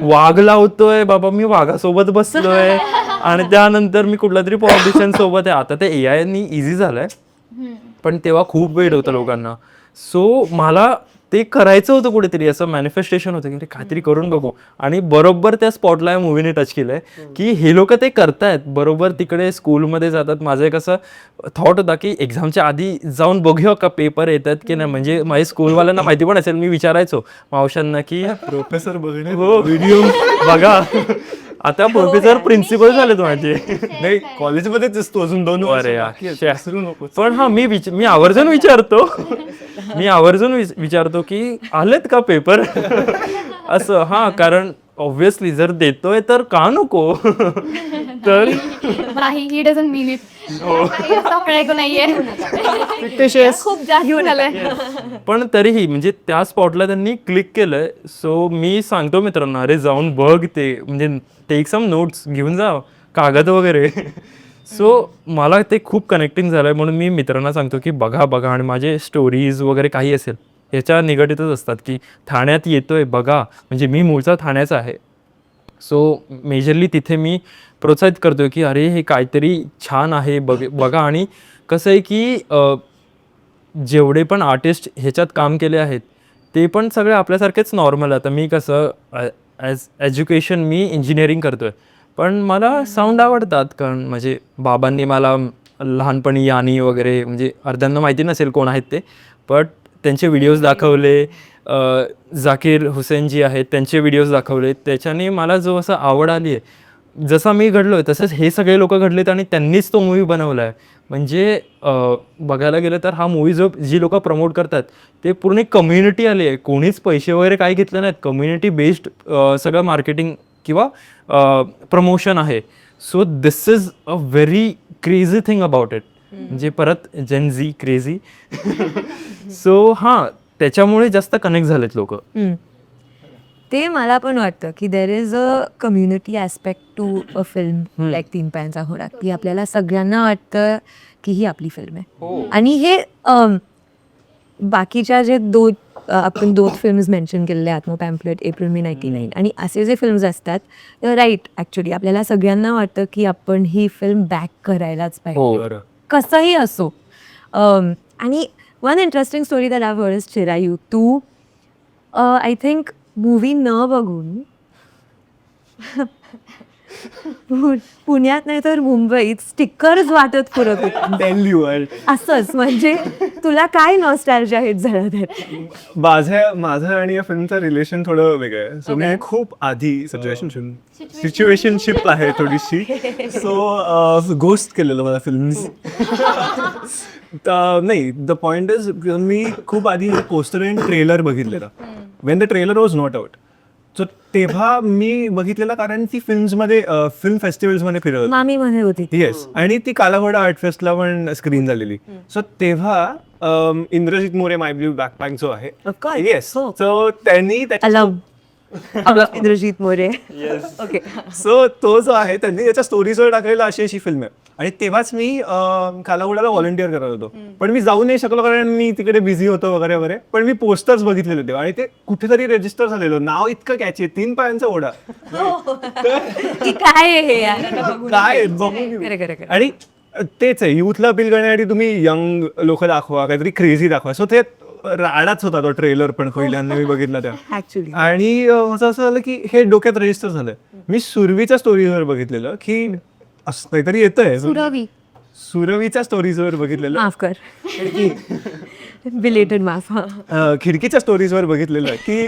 वाघ लावतोय बाबा, मी वाघासोबत बसलोय आणि त्यानंतर मी कुठल्या तरी पॉलिटिशियन सोबत आहे. आता ते AI नी इझी झालंय, पण तेव्हा खूप वेळ होतं लोकांना. सो मला ते करायचं होतं कुठेतरी, असं मॅनिफेस्टेशन होतं की काहीतरी करून बघू. आणि बरोबर त्या स्पॉटला या मूवीने टच केलंय की हे लोक ते करतायत. बरोबर तिकडे स्कूलमध्ये जातात. माझं एक असं थॉट होता की एक्झामच्या आधी जाऊन बघूया का पेपर येतात की नाही. म्हणजे माझ्या स्कूलवाल्यांना माहिती पण असेल, मी विचारायचो मावशांना की प्रोफेसर बघणे व्हिडिओ बघा. आता प्रोफेसर प्रिन्सिपल झालेत माझे. नाही, कॉलेजमध्येच असतो अजून 2 अरे वर्ष. यार. विसरू नकोस. पण हा मी आवर्जून विचारतो की आलेत का पेपर असं. हा, कारण ऑब्व्हियसली जर देतोय तर का नको. तर नाही, ही डझंट मीन इट. नाहीये, खूप जास्त झालंय. पण तरीही म्हणजे त्या स्पॉटला त्यांनी क्लिक केलंय. सो मी सांगतो मित्रांना, अरे जाऊन बघ ते, म्हणजे टेक सम नोट्स घेऊन जा, कागद वगैरे. सो मला ते खूप कनेक्टिंग झालंय. म्हणून मी मित्रांना सांगतो की बघा. आणि माझे स्टोरीज वगैरे काही असेल ह्याच्या निगडीतच असतात की ठाण्यात येतोय बघा, म्हणजे मी मूळचा ठाण्याचा आहे. सो मेजरली तिथे मी प्रोत्साहित करतोय की अरे हे काहीतरी छान आहे, बघा. आणि कसं आहे की जेवढे पण आर्टिस्ट ह्याच्यात काम केले आहेत ते पण सगळे आपल्यासारखेच नॉर्मल. आता मी कसं ॲज एज्युकेशन मी इंजिनिअरिंग करतोय, पण मला साऊंड आवडतात. कारण म्हणजे बाबांनी मला लहानपणी यानी वगैरे, म्हणजे अर्ध्यांना माहिती नसेल कोण आहेत ते, बट त्यांचे व्हिडिओज दाखवले. झाकीर हुसेन जी आहेत त्यांचे व्हिडिओज दाखवले. त्याच्याने मला जो असं आवड आली आहे, जसा मी घडलोय तसंच हे सगळे लोक घडलेत आणि त्यांनीच तो मूवी बनवला आहे. म्हणजे बघायला गेलं तर हा मूवी जी लोक प्रमोट करतात ते पूर्ण कम्युनिटी आली आहे. कोणीच पैसे वगैरे काही घेतले नाहीत. कम्युनिटी बेस्ड सगळं मार्केटिंग किंवा प्रमोशन आहे. So this is a very crazy thing about it. म्हणजे परत जेन झी क्रेझी. सो हां, त्याच्यामुळे जास्त कनेक्ट झालेत लोक. ते मला पण वाटतं की there is a community aspect to a film like 3 पायांचा घोडा, की आपल्याला सगळ्यांना वाटतं की ही आपली फिल्म आहे. आणि हे बाकीच्या जे आपण 2 फिल्म्स मेन्शन केलेले, आत्मा पॅम्पलेट, एप्रिल मे 99, आणि असे जे फिल्म्स असतात, राईट, ॲक्च्युली आपल्याला सगळ्यांना वाटतं की आपण ही फिल्म बॅक करायलाच पाहिजे, कसंही असो. आणि one interesting story that I heard is Chirayu, तू आय थिंक मूवी न बघून पुण्यात नाही तर मुंबईत स्टिकर्स वाटत फिरत होती. असंच, म्हणजे तुला काय नॉस्टॅल्जिया हिट झालं त्यात? माझं आणि या फिल्मचं रिलेशन थोडं वेगळं आहे. सो मी खूप आधी सिच्युएशनशिप आहे थोडीशी. सो गोस्ट केलेलं मला फिल्म. नाही, द पॉइंट इज मी खूप आधी पोस्टर अँड ट्रेलर बघितलेला Wien the trailer was not out. So तेव्हा मी बघितलेला, कारण ती फिल्म्समध्ये फिल्म फेस्टिवल्समध्ये फिरत मामीमध्ये होती. येस, आणि ती कालाघोडा आर्ट फेस्टला पण स्क्रीन झालेली. सो तेव्हा इंद्रजित मोरे माय ब्लू बॅकपॅक जो आहे, course. येस, हो. सो त्यांनी अलम इंद्रजित मोरे. ओके. सो तो जो आहे त्यांनी त्याच्या स्टोरीजवर टाकलेला अशी अशी फिल्म आहे. आणि तेव्हाच मी कालाघोडाला व्हॉलंटिअर करत होतो, पण मी जाऊ नाही शकलो कारण मी तिकडे बिझी होतो वगैरे वगैरे. पण मी पोस्टर्स बघितलेले तेव्हा, आणि ते कुठेतरी रेजिस्टर झालेलं. नाव इतकं कॅची आहे, 3 पायांचा ओढा. की काय आहे हे यार? काय बघून घेऊ. खरं. आणि तेच आहे, युथला अपील करण्यासाठी तुम्ही यंग लोक दाखवा, काहीतरी क्रेझी दाखवा. सो ते राडाच होता तो ट्रेलर पण पहिल्यांदा मी बघितला तेव्हा. ऍक्च्युली आणि असं झालं की हे डोक्यात रजिस्टर झालंय. मी सुरवीच्या स्टोरीजवर बघितलेलं की असं काहीतरी येतंय. सुरवीच्या स्टोरीजवर बघितलेलं, माफ कर. बिलेटेड माफ. खिडकीच्या स्टोरीजवर बघितलेलं की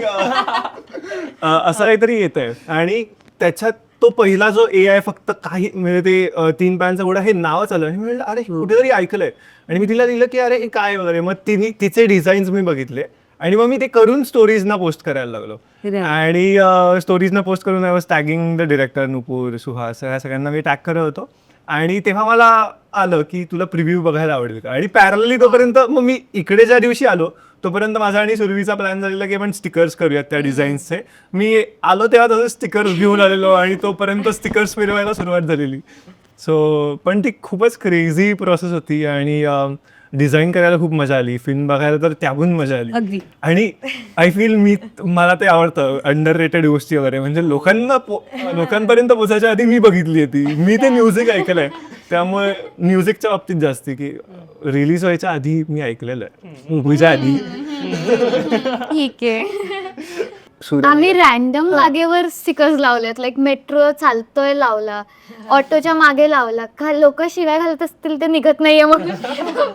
असं काहीतरी येतंय. आणि त्याच्यात तो पहिला जो AI फक्त काही म्हणजे ते 3 पायांचा घोडा हे नावच आलं. आणि मी म्हटलं अरे कुठेतरी ऐकलंय. आणि मी तिला दिलं की अरे हे काय वगैरे. मग तिचे डिझाईन्स मी बघितले, आणि मग मी ते करून स्टोरीजना पोस्ट करायला लागलो. आणि स्टोरीजना पोस्ट करून I was tagging the director, Nupur, Suhas, सगळ्यांना मी टॅग करत होतो. आणि तेव्हा मला आलं की तुला प्रिव्ह्यू बघायला आवडेल का. आणि पॅरलली तोपर्यंत मग मी इकडे ज्या दिवशी आलो तोपर्यंत माझा आणि सुरवीचा प्लॅन झालेला की आपण स्टिकर्स करूयात त्या डिझाईन्सचे. मी आलो तेव्हा तसं स्टिकर्स घेऊन आलेलो, आणि तोपर्यंत स्टिकर्स फिरवायला सुरुवात झालेली. सो पण ती खूपच क्रेझी प्रोसेस होती. आणि डिझाईन करायला खूप मजा आली, फिल्म बघायला तर त्याहून मजा आली. अगदी. आणि आय फील मला ते आवडतं अंडर रेटेड गोष्टी वगैरे. म्हणजे लोकांपर्यंत पोचायच्या आधी मी बघितली ती, मी ते म्युझिक ऐकलंय. त्यामुळे म्युझिकच्या बाबतीत जास्ती की रिलीज व्हायच्या आधी मी ऐकलेलं आहे, मूवीच्या आधी. ठीक आहे. आम्ही रॅन्डम जागेवर स्टिकर्स लावलेत. लाईक मेट्रो चालतोय लावला, ऑटोच्या मागे लावला. का लोक शिवाय घालत असतील ते निघत नाहीये म्हणून.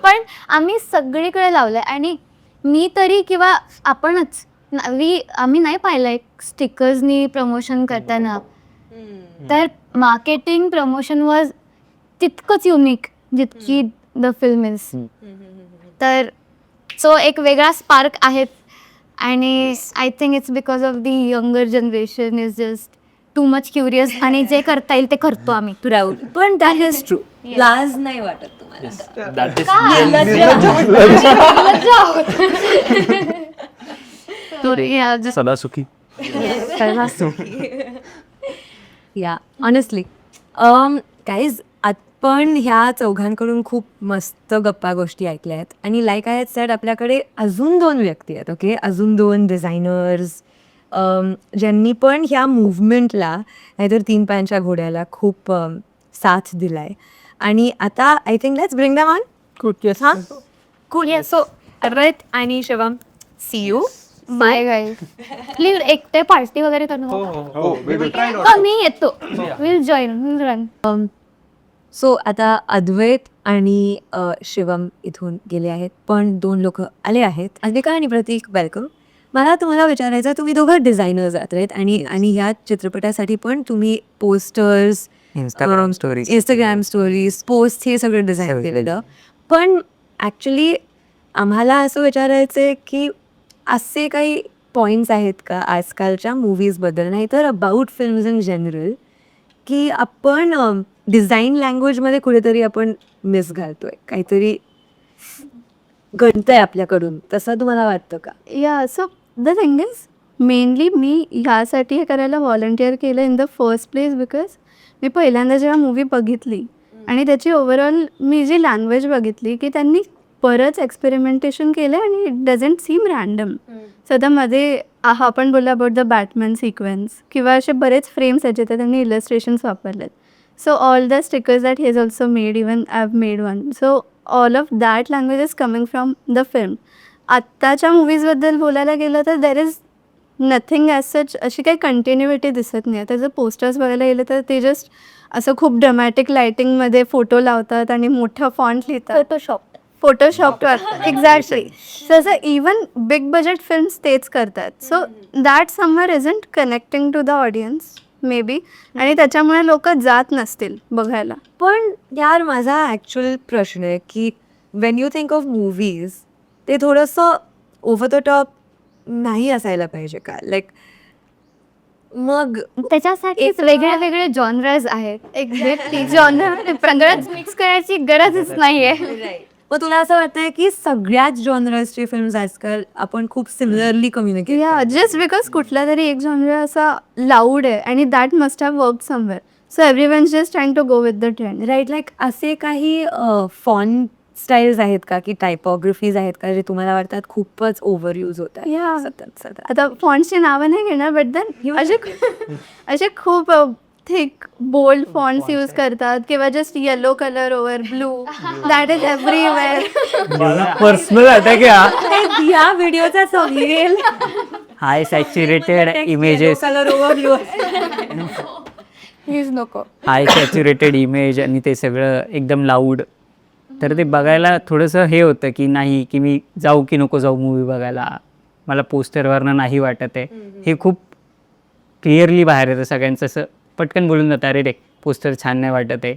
पण आम्ही सगळीकडे लावलंय. आणि मी तरी किंवा आपणच आम्ही नाही पाहिलंय स्टिकर्सनी प्रमोशन करताना. तर मार्केटिंग प्रमोशन वॉज तितकंच युनिक जितकी द फिल्म इज. तर सो एक वेगळा स्पार्क आहे. आणि I think it's because of the younger generation is just too much curious. आणि जे करता येईल ते करतो आम्ही. राहुल, पण दॅट इज ट्रू. लाज नाही वाटत तुम्हाला? That is सदा सुखी. या ऑनेस्टली गाईज, आपण ह्या चौघांकडून खूप मस्त गप्पा गोष्टी ऐकल्या आहेत. आणि लाईक आय हॅड सेड, आपल्याकडे अजून 2 व्यक्ती आहेत. ओके, अजून 2 डिझायनर्स ज्यांनी पण ह्या मुव्हमेंटला, नाहीतर 3 पायांच्या घोड्याला खूप साथ दिलाय. आणि आता I think let's bring them on. हां, कूल. सो रथ आणि Shivam, see you. Bye guys. Please एकटे पार्टी वगैरे करू. मी येतो. Will join, run. सो आता अद्वैत आणि शिवम इथून गेले आहेत, पण 2 लोक आले आहेत. अनिका आणि प्रतीक, वेलकम. मला तुम्हाला विचारायचं, तुम्ही दोघं डिझायनर्स आहात आणि ह्या चित्रपटासाठी पण तुम्ही पोस्टर्स, इंस्टाग्राम स्टोरीज, पोस्ट हे सगळं डिझाईन केलेलं. पण ॲक्च्युली आम्हाला असं विचारायचं आहे की असे काही पॉईंट्स आहेत का आजकालच्या मूवीजबद्दल, नाहीतर अबाउट फिल्म्स इन जनरल, की आपण डिझाईन लँग्वेजमध्ये कुठेतरी आपण मिस घालतोय, काहीतरी घडतंय आपल्याकडून, तसं तुम्हाला वाटतं का? Yeah so the thing is, mainly मी ह्यासाठी हे करायला व्हॉलंटिअर केलं in the first place because मी पहिल्यांदा जेव्हा मूवी बघितली आणि त्याची ओव्हरऑल मी जी लँग्वेज बघितली की त्यांनी बरंच एक्सपेरिमेंटेशन केलं आणि इट डझंट सीम रँडम. सध्या मध्ये आपण बोललो अबाउट द बॅटमॅन सिक्वेन्स किंवा असे बरेच फ्रेम्स आहेत जिथे त्यांनी इलस्ट्रेशन्स वापरलेत. So all the stickers that he has also made, even I have made one. So all of that language is coming from the film. आत्ताच्या मूवीजबद्दल बोलायला गेलं तर there is nothing as such, अशी काही कंटिन्युइटी दिसत नाही. त्याचं पोस्टर्स बघायला गेलं तर ते जस्ट असं खूप ड्रमॅटिक लायटिंगमध्ये फोटो लावतात आणि मोठं फॉन्ट लिहितात. फोटोशॉपवर एक्झॅक्टली. तसं इवन बिग बजेट फिल्म्स तेच करतात. So that somewhere isn't connecting to the audience maybe, आणि त्याच्यामुळे लोक जात नसतील बघायला. पण यार माझा ॲक्च्युअल प्रश्न आहे की Wien you think of movies, ते थोडंसं ओव्हर द टॉप नाही असायला पाहिजे का? लाईक मग त्याच्यासाठीच वेगळे वेगळे जॉनर्स आहेत. एक्झॅक्टली जॉनर प्रगळच मिक्स करायची गरजच नाहीये. मग तुला असं वाटतंय की सगळ्याच जॉनर्सचे फिल्म्स आजकाल आपण खूप सिमिलरली कम्युनिकेट या जस्ट बिकॉज कुठला तरी एक जॉनर असा लाऊड आहे आणि that must have work somewhere, so everyone just trying to go with the trend. Right? Like असे काही फॉन्ट स्टाईल्स आहेत का की टायपोग्राफीज आहेत का जे तुम्हाला वाटतात खूपच ओव्हर यूज होत Yeah. आहे सतत? आता फॉन्ट्सची नावं नाही घेणार, बट देन असे खूप थिक बोल्ड फॉन्ट्स यूज करतात किंवा just yellow colour over blue, that is everywhere. Personal attack आहे या व्हिडिओचा सगळेल high saturated images, colour over blue. Please नको. हाय सॅच्युरेटेड इमेज आणि ते सगळं एकदम लाऊड, तर ते बघायला थोडंसं हे होतं की नाही की मी जाऊ की नको जाऊ मूवी बघायला, मला पोस्टरवरनं नाही वाटत आहे. हे खूप क्लिअरली बाहेर येतं सगळ्यांचं, असं पटकन बोलून जातं अरे रे पोस्टर छान नाही वाटत आहे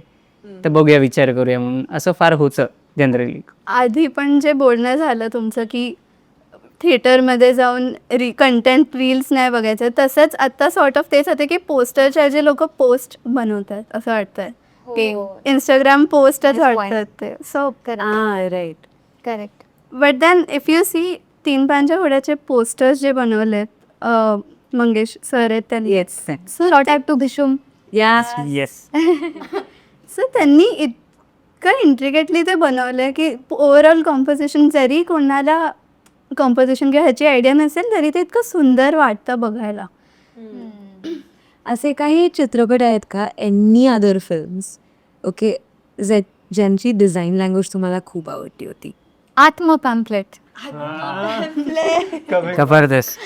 तर बघूया विचार करूया म्हणून, असं फार होतं जनरली. आधी पण जे बोलणं झालं तुमचं की थिएटरमध्ये जाऊन कंटेंट रील्स नाही बघायचं, तसंच आता सॉर्ट ऑफ तेच होते की पोस्टरच्या जे लोक पोस्ट बनवतात असं वाटतंय की इंस्टाग्राम पोस्टच Nice point. वाटतात ते. So right. Correct. But then if you see 3 पानच्या घोड्याचे पोस्टर्स जे बनवलेत मंगेश सर आहेत त्यांनी, येस सो टाईप टू भिशुम. या येस, सो त्यांनी इतकं इंट्रिकेटली ते बनवलं की ओव्हरऑल कॉम्पोजिशन, जरी कोणाला कॉम्पोजिशन किंवा ह्याची आयडिया नसेल तरी ते इतकं सुंदर वाटतं बघायला. असे काही चित्रपट आहेत का, एनी अदर फिल्म्स ओके, ज्यांची डिझाईन लँग्वेज तुम्हाला खूप आवडली होती? आत्म पॅम्पलेट. जबरदस्त.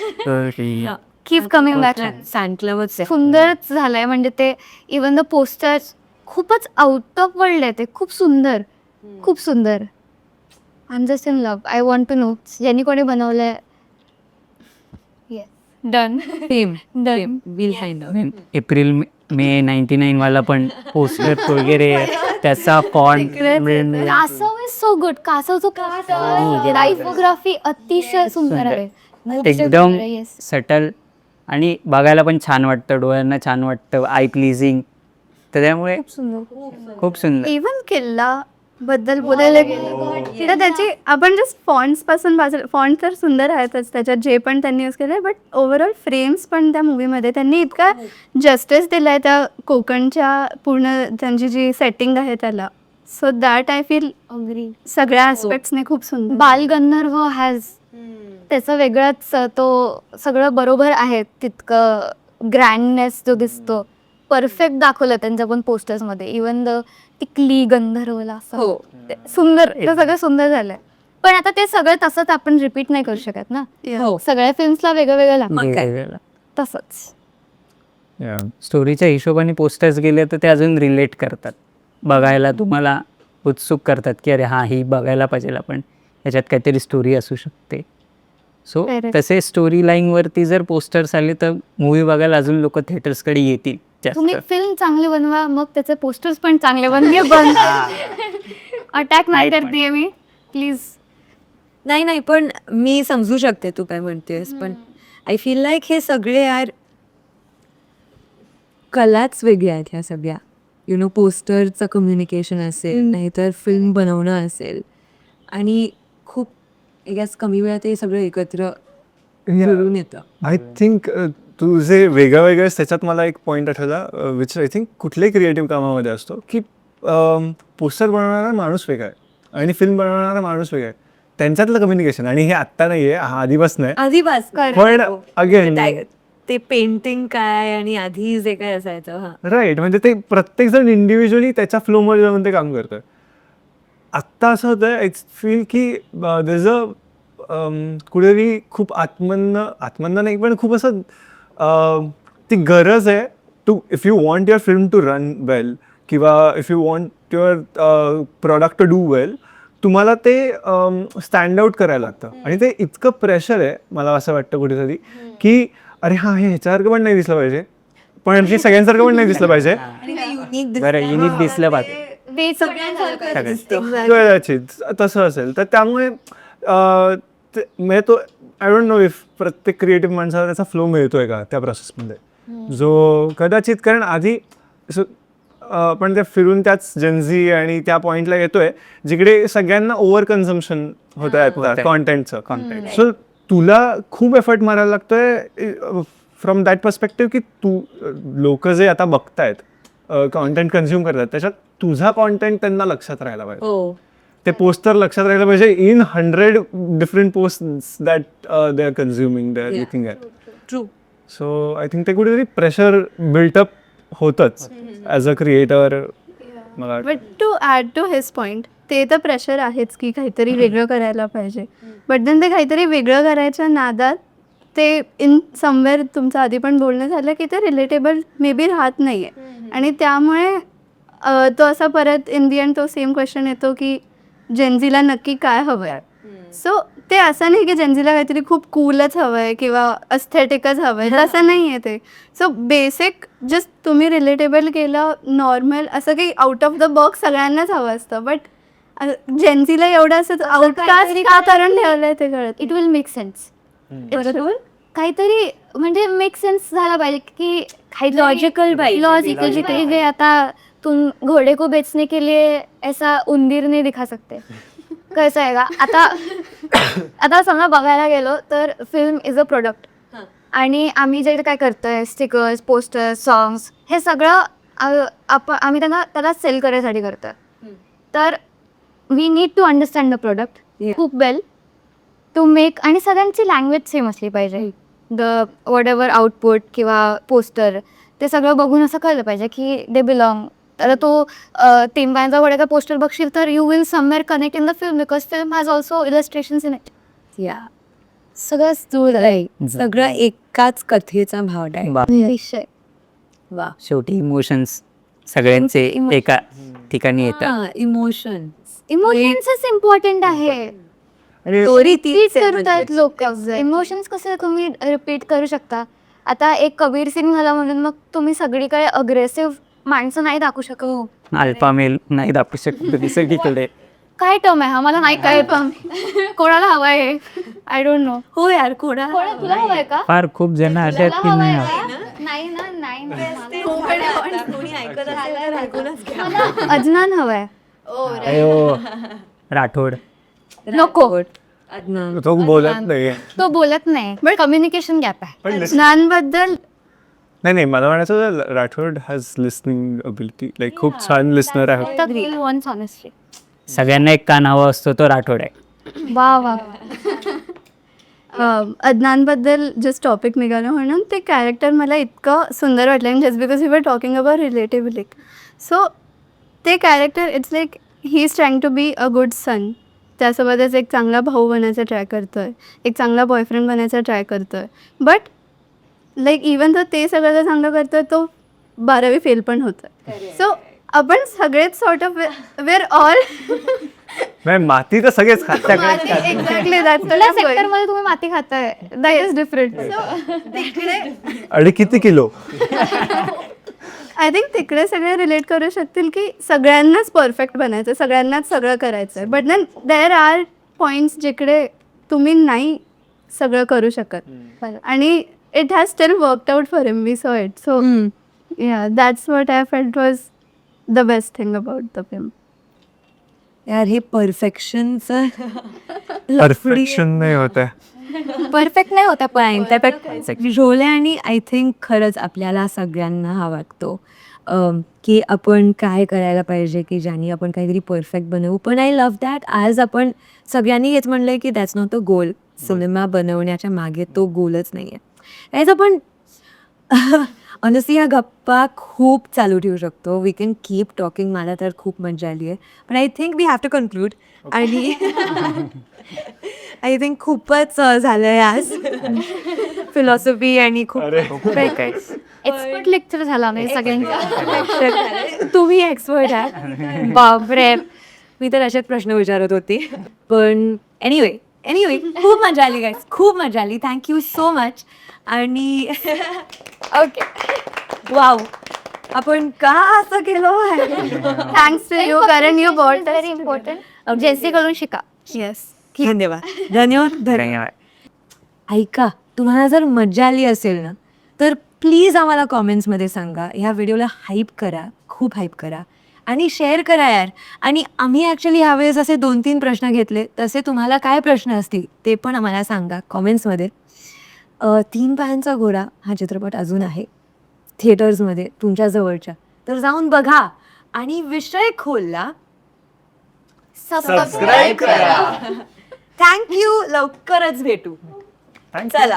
Keep coming back. सँटलवच आहे. सुंदरच झालंय, म्हणजे ते इवन द पोस्टर्स खूपच आउट ऑफ वर्ल्ड आहे. ते खूप सुंदर, खूप सुंदर. I am just in love. I want to know यांनी कोणी बनवलंय. Done. Fame done. Will find out. April May 99 वाला पण पोस्टर वगैरे त्याचा font Kaasav is so good. कासवचं पोस्टर, टायपोग्राफी अतिशय सुंदर आहे. एकदम Yes. सटल आणि बघायला पण छान वाटतं, डोळ्यांना छान वाटतं, आय प्लीजिंग, तर त्यामुळे खूप सुंदर. इवन किल्ला बद्दल बोलायला गेलं तर त्याची आपण जस्ट फॉन्ट्स पासून फॉन्ट तर सुंदर आहेतच त्याच्यात जे पण त्यांनी यूज केलं, बट ओव्हरऑल फ्रेम्स पण त्या मूवीमध्ये त्यांनी इतका जस्टिस दिलाय त्या कोकणच्या पूर्ण त्यांची जी सेटिंग आहे त्याला. So that I feel agree. सगळ्या ॲस्पेक्ट्सने खूप सुंदर. बालगंधर्व हॅज त्याचं वेगळंच, तो सगळं बरोबर आहे. तितकं ग्रँडनेस जो दिसतो परफेक्ट दाखवलं त्यांच्या पण पोस्टर्स मध्ये. इवन द टिकली गंधर्वला असं हो. ते सुंदर, ते सगळं सुंदर झालंय. पण आता ते सगळं तसंच आपण रिपीट नाही करू शकत ना. हो. सगळ्या फिल्म्सला वेगळं वेगळं लागतं. मग काय? तसंच. स्टोरीच्या हिशोबाने पोस्टर्स गेले तर ते अजून रिलेट करतात, बघायला तुम्हाला उत्सुक करतात की अरे हां ही बघायला पाहिजे आपण, ह्याच्यात काहीतरी स्टोरी असू शकते. So Correct. तसे स्टोरी लाईनवरती जर पोस्टर्स आले तर मूवी बघायला अजून लोक थिएटर्सकडे येतील तुम्ही जास्त. फिल्म चांगली बनवा, मग त्याचे पोस्टर्स पण चांगले बनवे. अटॅक नाही करते मी, प्लीज. नाही पण मी समजू शकते तू काय म्हणतेस, पण आय फील लाईक हे सगळे यार कलाच वेगळ्या आहेत ह्या सगळ्या. यु नो, पोस्टरचं कम्युनिकेशन असेल, नाहीतर फिल्म बनवणं असेल, आणि खूप गॅस कमी वेळात हे सगळं एकत्र मिळून येतं. आय थिंक तू जे वेगळं वेगळं त्याच्यात मला एक पॉईंट आठवला, विच आय थिंक कुठल्याही क्रिएटिव्ह कामामध्ये असतो की पोस्टर बनवणारा माणूस वेगळा आहे आणि फिल्म बनवणारा माणूस वेगळा आहे. त्यांच्यातलं कम्युनिकेशन, आणि हे आत्ता नाही आहे, हा आधीपासून आहे. आधीपास पण अगेन ते पेंटिंग काय आणि आधी जे काय असायचं. हा, राईट, म्हणजे ते प्रत्येक जण इंडिव्हिज्युअली त्याच्या फ्लोमध्ये जाऊन ते काम करतं. आत्ता असं होतं, आय फील की there's a कुठेतरी खूप आत्मन्न नाही, पण खूप असं ती गरज आहे to, if you want your film to run well किंवा if you want your product to do well, तुम्हाला ते स्टँड आउट करायला लागतं. आणि ते इतकं प्रेशर आहे मला असं वाटतं कुठेतरी की अरे हां हे ह्याच्यासारखं पण नाही दिसलं पाहिजे, पण आणखी सगळ्यांसारखं पण नाही दिसलं पाहिजे. बरं युनिक दिसलं पाहिजे. कदाचित तसं असेल तर त्यामुळे म्हणजे तो आय डोंट नो इफ प्रत्येक क्रिएटिव्ह माणसाला त्याचा फ्लो मिळतोय का त्या प्रोसेसमध्ये, जो कदाचित कारण आधी पण ते फिरून त्याच जेन्झी आणि त्या पॉइंटला येतोय जिकडे सगळ्यांना ओव्हर कन्झम्पन होत आहे कॉन्टेंटचं. सो तुला खूप एफर्ट मारायला लागतोय फ्रॉम दॅट पर्स्पेक्टिव्ह की तू लोक जे आता बघतायत कॉन्टेंट कन्झ्युम करतात त्याच्यात तुझा कॉन्टेंट त्यांना लक्षात राहायला पाहिजे. ते पोस्टर लक्षात राहायला पाहिजे in 100 different post that they are consuming, they are looking at. True. So I think ते कुठेतरी प्रेशर बिल्टअप होतच ॲज अ क्रिएटर मला but to add to his point, ते तर प्रेशर आहेच की काहीतरी वेगळं करायला पाहिजे. बट देन ते काहीतरी वेगळं करायच्या नादात ते इन समवेअर तुमचं आधी पण बोलणं झालं की ते रिलेटेबल मे बी राहत नाही आहे. आणि त्यामुळे तो असा परत इन दी एंड तो सेम क्वेश्चन येतो की जेन्झीला नक्की काय हवं आहे. सो ते असं नाही की जेन्झीला काहीतरी खूप कूलच हवं आहे किंवा अस्थेटिकच हवं आहे, तसं नाही आहे ते. सो बेसिक जस्ट तुम्ही रिलेटेबल केलं, नॉर्मल असं काही आउट ऑफ द बॉक्स सगळ्यांनाच हवं असतं. बट जेन्झीला एवढं असं आउटकास्ट का करून ठेवलं आहे ते कळत. It will make sense. काहीतरी म्हणजे मेक सेन्स झाला पाहिजे की काही Logical पाहिजे. लॉजिकल जिथे जे आता तुम घोड़े को बेचने के लिए ऐसा उंदीर नहीं दिखा सकते. कसं आहे का आता समजा बघायला गेलो तर फिल्म इज अ प्रोडक्ट आणि आम्ही जे काय करतोय स्टिकर्स, पोस्टर्स, सॉंग्स हे सगळं आम्ही त्याला सेल करायसाठी करतोय. तर we need to understand the product खूप वेल टू मेक. आणि सगळ्यांची लँग्वेज सेम असली पाहिजे. द वॉट एव्हर आउटपुट किंवा पोस्टर ते सगळं बघून असं कळलं पाहिजे की दे बिलॉंग. तर तो टेंबांचा वड्याचा पोस्टर बघशील तर you will somewhere connect in the film because film has also illustrations in it. Yeah सगळंच जुळ आहे. सगळं एकाच कथेचा भाग आहे. विषय वा. शेवटी इमोशन्स सगळ्यांचे एका ठिकाणी येतात. इमोशन इमोशन्सच इम्पॉर्टंट आहे. स्टोरी रिपीट करतात लोक. इमोशन्स कसे तुम्ही रिपीट करू शकता. आता एक कबीर सिंग झाला म्हणून मग तुम्ही सगळीकडे अग्रेसिव्ह माणसं नाही दाखवू शकत. अल्फा मेल नाही दाखवू शकतो सगळीकडे. काय टर्म आहे हा मला नाही काय पण कोणाला हवाय हे आय डोंट नो. हो यार. कोणा तुला हवाय का? फार खूप जण असे आहेत की नाही नाही ना. नाही ऐकूनच अजनान हवाय. अयो राठोड. नको. तो बोलत नाही. तो बोलत नाही. बट कम्युनिकेशन गॅप आहे. पण ज्ञानबद्दल नाही मला म्हणायचं Rathod has listening ability, like खूप छान लिस्नर आहे. वन्स ऑनेस्टली सगळ्यांना एक कान हवा असतो तो राठोड आहे. वा वा. अदनानबद्दल जस्ट टॉपिक निघालं म्हणून ते कॅरेक्टर मला इतकं सुंदर वाटलं. Just because we were talking about relatability. So ते character it's like he is trying to be a good son. त्यासोबतच एक चांगला भाऊ बनायचा ट्राय करतो आहे, एक चांगला बॉयफ्रेंड बनायचा ट्राय करतो आहे. बट लाईक इवन तर ते सगळं जर चांगलं करतो आहे तो 12वी फेल पण होतो आहे. सो आपण सगळेच सॉर्ट ऑफ वेअर ऑल माती तर सगळेच खातात. एक्झॅक्टली दॅट्स सेक्टर मध्ये तुम्ही माती खाताय. That is different. आणि किती किलो. आय थिंक तिकडे सगळे रिलेट करू शकतील की सगळ्यांनाच परफेक्ट बनायचं, सगळ्यांनाच सगळं करायचं आहे. But then there are points जिकडे तुम्ही नाही सगळं करू शकत. आणि it has still worked out for him. We saw it. So ya that's what I felt was the best thing about the film. यार हे परफेक्शनचं परफेक्शन नाही होत आहे. परफेक्ट नाही होता पण त्यापेक्षा झोले. आणि आय थिंक खरंच आपल्याला सगळ्यांना हा वाटतो की आपण काय करायला पाहिजे की ज्याने आपण काहीतरी परफेक्ट बनवू. पण आय लव्ह दॅट आज आपण सगळ्यांनी हेच म्हणलंय की that's not a goal. Cinema बनवण्याच्या मागे तो गोलच नाही आहे. त्याच आपण ऑनेस्टली या गप्पा खूप चालू ठेवू शकतो. We can keep talking. मला तर खूप मजा आली आहे. पण I think we have to conclude. आणि आय थिंक खूपच झालं आहे आज फिलॉसॉफी आणि खूप एक्सपर्ट लेक्चर झाला नाही सगळ्यांचा. तुम्ही एक्सपर्ट आहात. बापरे. मी तर असेच प्रश्न विचारत होती. पण एनिवे खूप मजा आली गाईज. खूप मजा आली. Thank you so much. आणि ओके वाव आपण का असं केलो आहे. थँक्स टू यू कारण यू गॉट व्हेरी इम्पॉर्टंट. जेन्सी कडून शिका. येस. धन्यवाद धन्यवाद धन्यवाद. ऐका, तुम्हाला जर मजा आली असेल ना तर प्लीज आम्हाला कॉमेंट्समध्ये सांगा. ह्या व्हिडिओला हाईप करा, खूप हाईप करा आणि शेअर करा यार. आणि आम्ही ॲक्च्युली ह्यावेळेस असे 2-3 प्रश्न घेतले, तसे तुम्हाला काय प्रश्न असतील ते पण आम्हाला सांगा कॉमेंट्समध्ये. 3 पायांचा घोडा हा चित्रपट अजून आहे थिएटर्समध्ये तुमच्या जवळच्या, तर जाऊन बघा आणि विषय खोलला सबस्क्राईब करा. थँक्यू. लवकरच भेटू. चला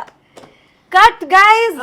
कट गाईज.